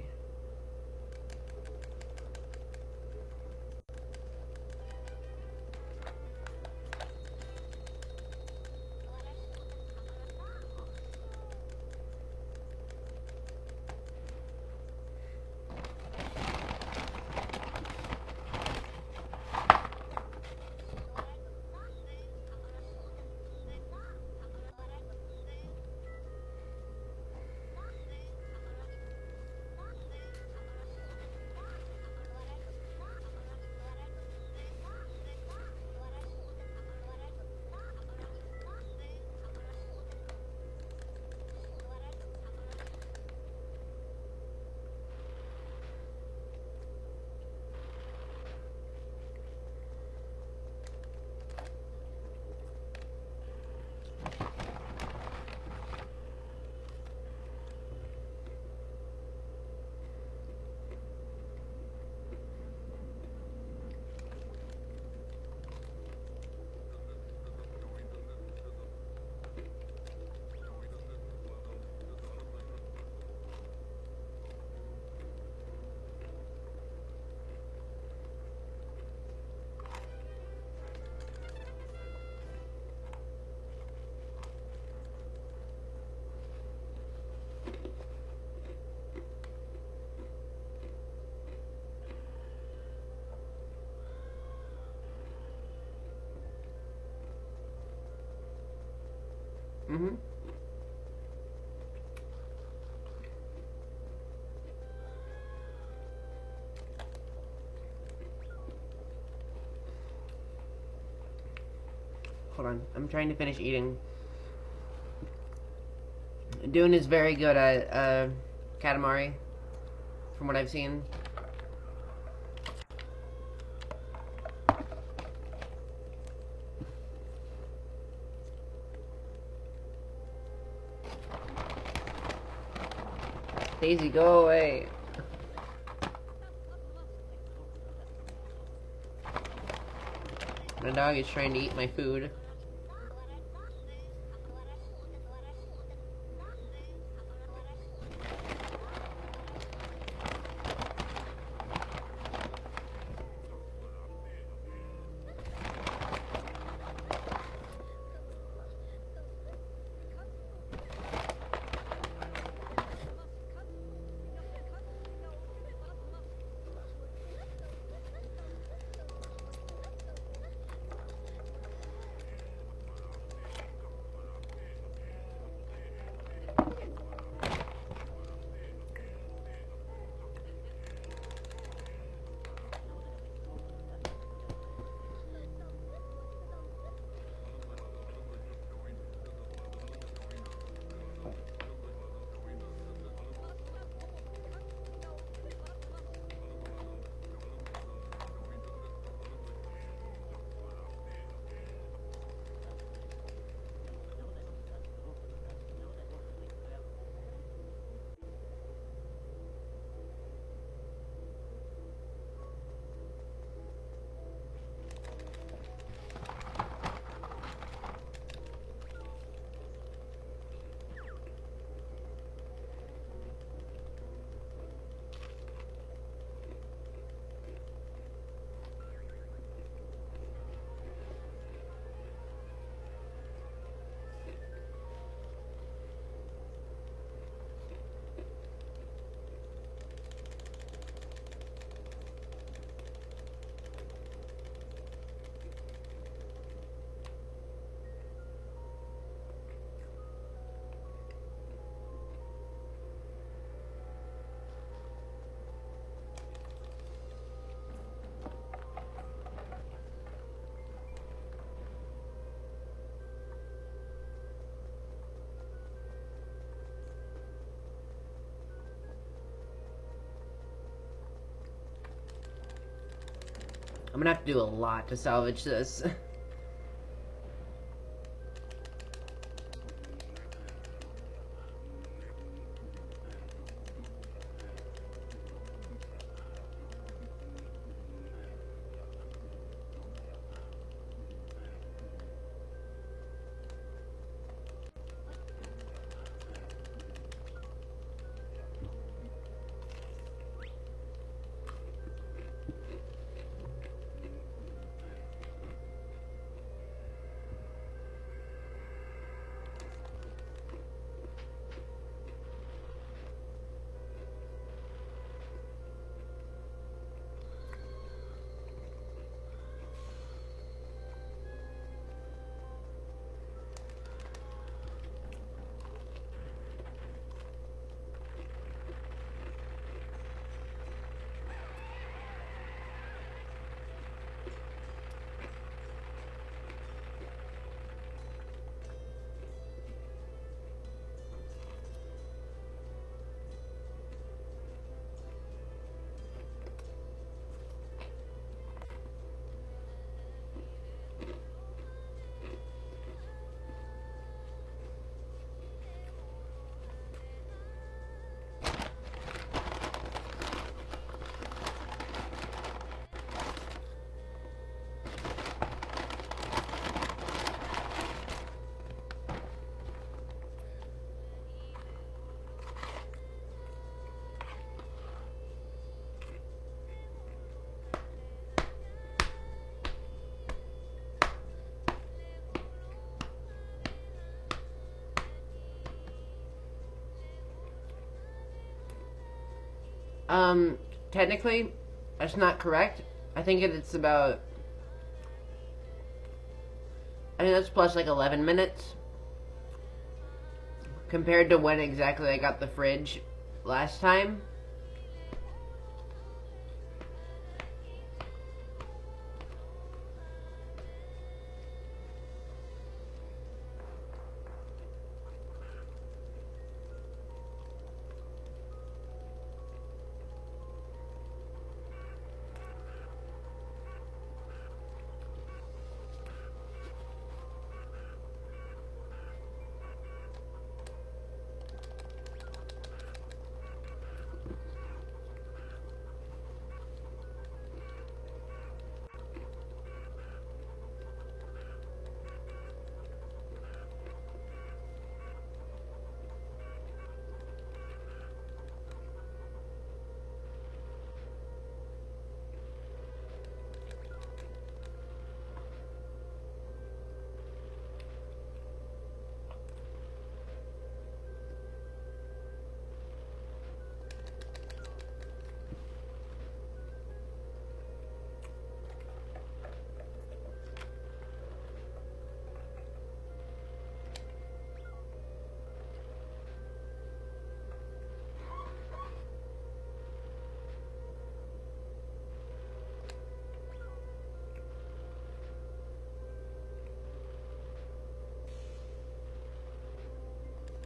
Mm-hmm. Hold on. I'm trying to finish eating. Dune is very good at Katamari, from what I've seen. Daisy, go away. My dog is trying to eat my food. I'm gonna have to do a lot to salvage this. Technically, that's not correct. I think it's about... I think that's plus like 11 minutes. Compared to when exactly I got the fridge last time.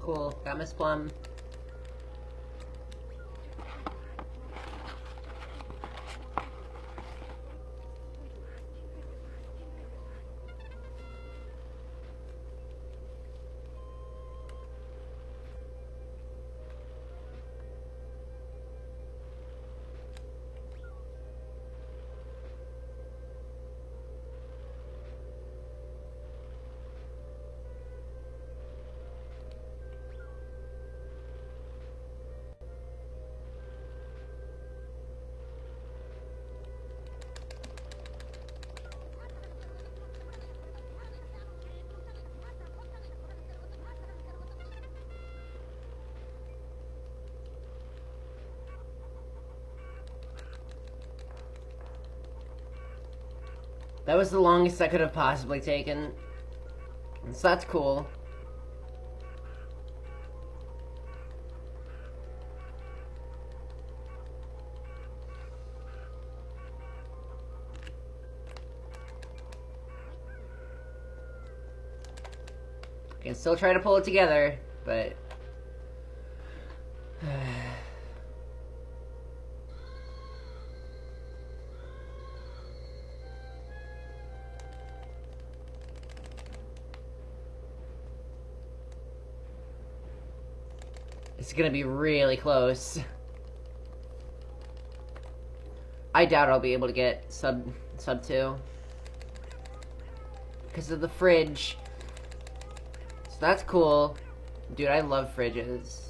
Cool. Got Miss Plum. That was the longest I could have possibly taken. So that's cool. I can still try to pull it together, but... It's gonna be really close. I doubt I'll be able to get sub 2 because of the fridge. So that's cool. Dude, I love fridges.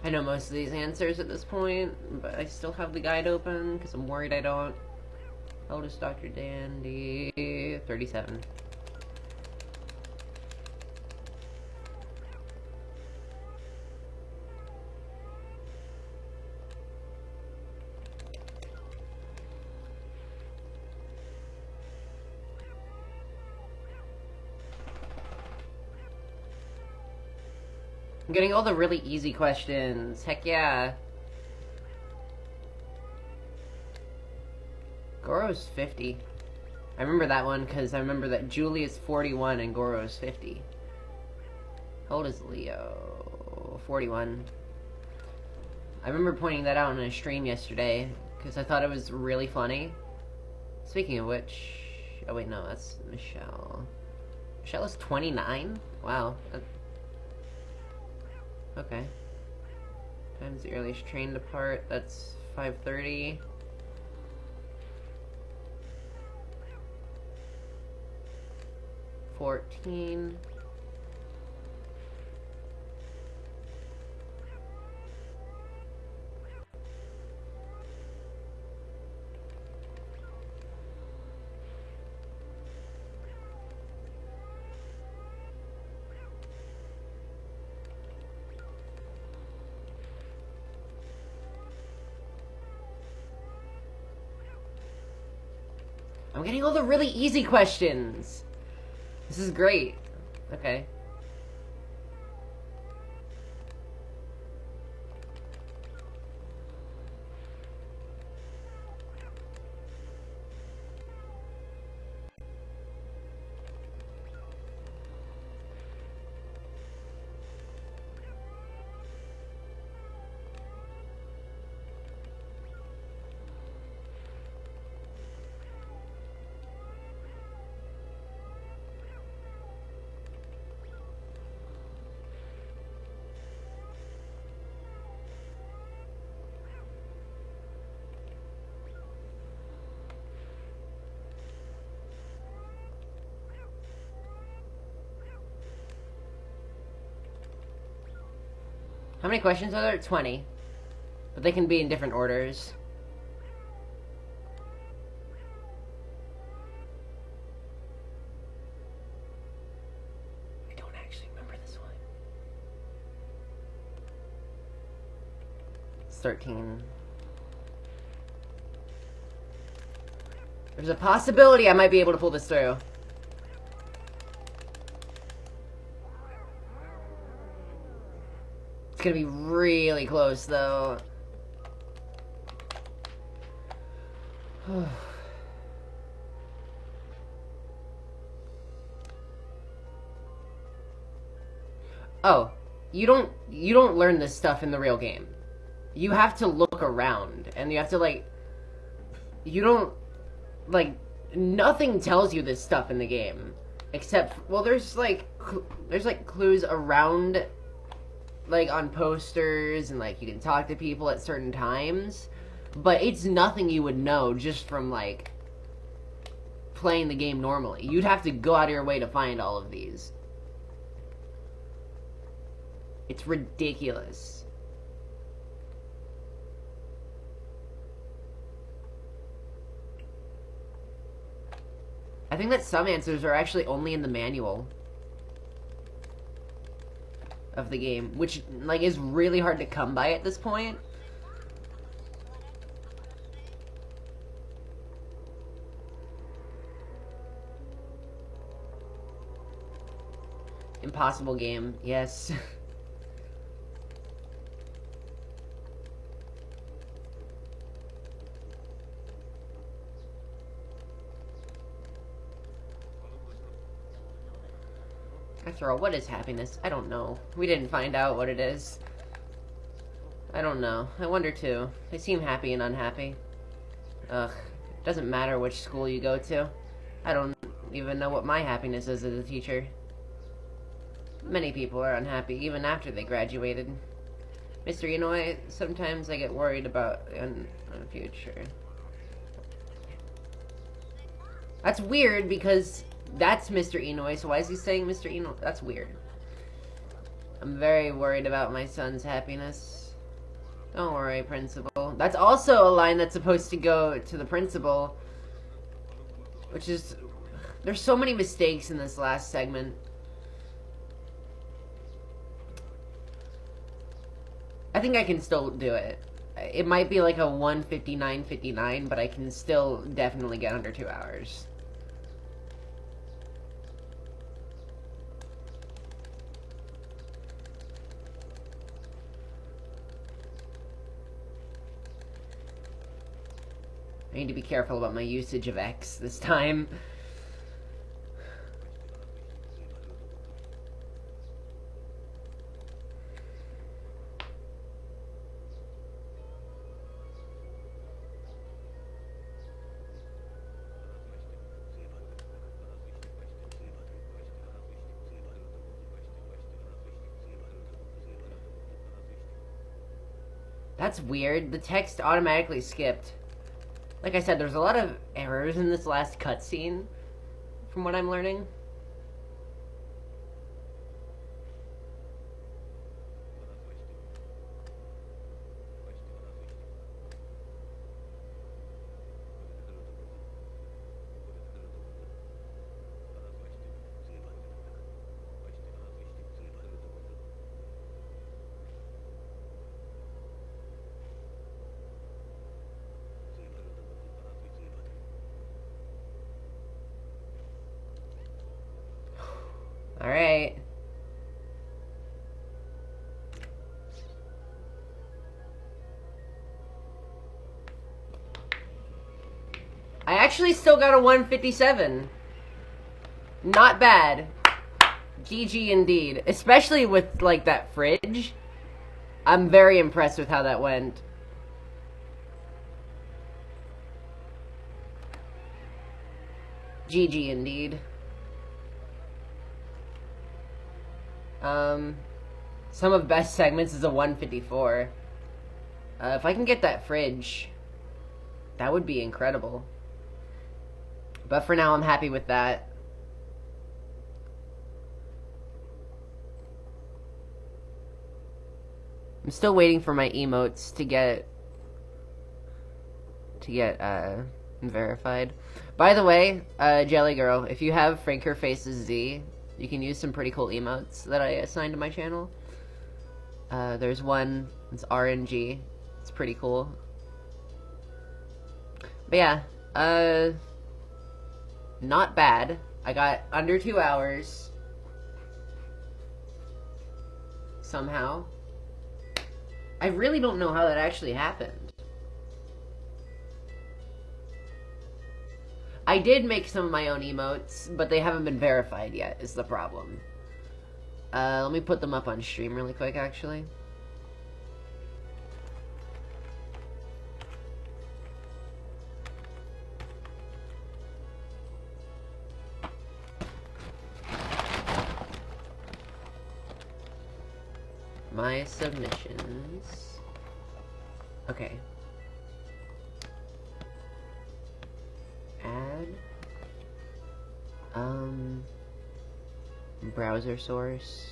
I know most of these answers at this point, but I still have the guide open because I'm worried I don't. How old is Dr. Dandy? 37. I'm getting all the really easy questions. Heck yeah. Goro's 50. I remember that one because I remember that Julie is 41 and Goro is 50. How old is Leo? 41. I remember pointing that out on a stream yesterday because I thought it was really funny. Speaking of which... Oh wait, no, that's Michelle. Michelle is 29? Wow. Okay. Time's the earliest train depart. That's 5:30. $14. I'm getting all the really easy questions. This is great. Okay. How many questions are there? 20. But they can be in different orders. I don't actually remember this one. It's 13. There's a possibility I might be able to pull this through. It's gonna be really close, though. Oh, you don't learn this stuff in the real game. You have to look around, and you have to, like... You don't... Like, nothing tells you this stuff in the game. Except, well, there's, like, clues around... Like, on posters, and, like, you can talk to people at certain times. But it's nothing you would know just from, like, playing the game normally. You'd have to go out of your way to find all of these. It's ridiculous. I think that some answers are actually only in the manual of the game, which, like, is really hard to come by at this point. Impossible game, yes. After all, what is happiness? I don't know. We didn't find out what it is. I don't know. I wonder too. They seem happy and unhappy. Ugh. It doesn't matter which school you go to. I don't even know what my happiness is as a teacher. Many people are unhappy even after they graduated. Mr. Inouye, sometimes I get worried about the future. That's weird because that's Mr. Inouye, so why is he saying Mr. Inouye? That's weird. I'm very worried about my son's happiness. Don't worry, principal. That's also a line that's supposed to go to the principal. Which is... There's so many mistakes in this last segment. I think I can still do it. It might be like a 1:59:59, but I can still definitely get under 2 hours. I need to be careful about my usage of X this time. That's weird. The text automatically skipped. Like I said, there's a lot of errors in this last cutscene, from what I'm learning. Alright. I actually still got a 157. Not bad. GG indeed. Especially with, like, that fridge. I'm very impressed with how that went. GG indeed. Some of best segments is a 154. If I can get that fridge, that would be incredible. But for now, I'm happy with that. I'm still waiting for my emotes to get verified. By the way, Jelly Girl, if you have Franker Faces Z, you can use some pretty cool emotes that I assigned to my channel. There's one, it's RNG. It's pretty cool. But yeah, not bad. I got under 2 hours. Somehow. I really don't know how that actually happened. I did make some of my own emotes, but they haven't been verified yet, is the problem. Let me put them up on stream really quick, actually. My submissions. Okay. Add. Browser source.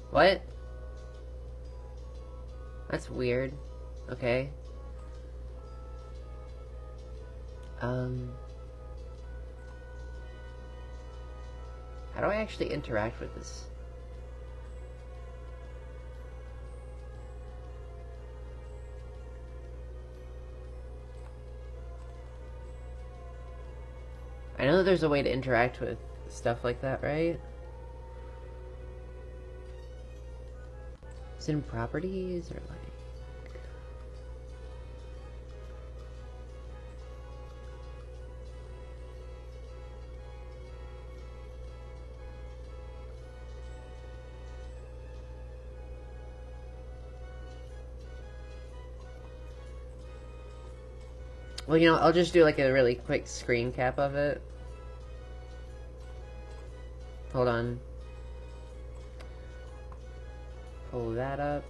What? That's weird. Okay. How do I actually interact with this? I know that there's a way to interact with stuff like that, right? Is it in properties or like... Well, you know, I'll just do like a really quick screen cap of it. Hold on. Pull that up.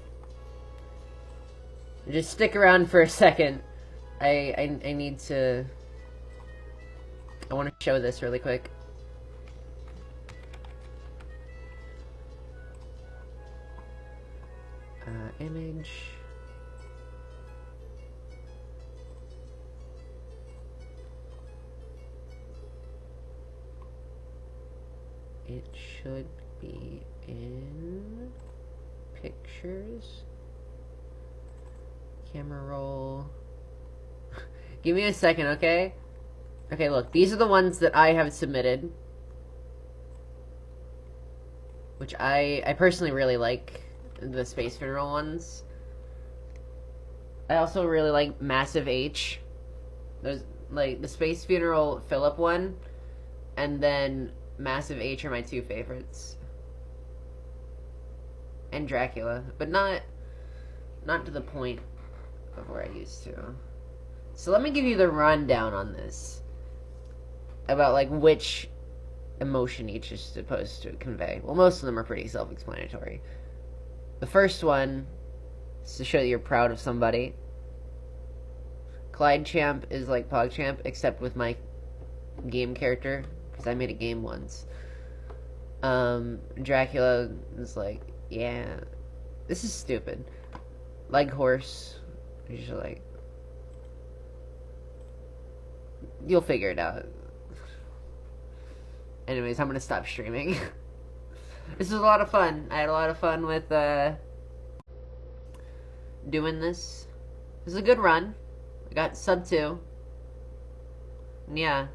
Just stick around for a second. I need to... I want to show this really quick. Image. It should be in pictures. Camera roll. Give me a second, okay? Okay, look, these are the ones that I have submitted. Which I personally really like, the Space Funeral ones. I also really like Massive H. There's, like, the Space Funeral Philip one, and then Massive H are my two favorites. And Dracula, but not to the point of where I used to. So let me give you the rundown on this. About, like, which emotion each is supposed to convey. Well, most of them are pretty self-explanatory. The first one is to show that you're proud of somebody. Clyde Champ is like PogChamp, except with my game character, because I made a game once. Dracula is like, yeah, this is stupid. Leghorse, you're just like, you'll figure it out. Anyways, I'm gonna stop streaming. This was a lot of fun. I had a lot of fun with doing this. This is a good run. I got sub 2. Yeah.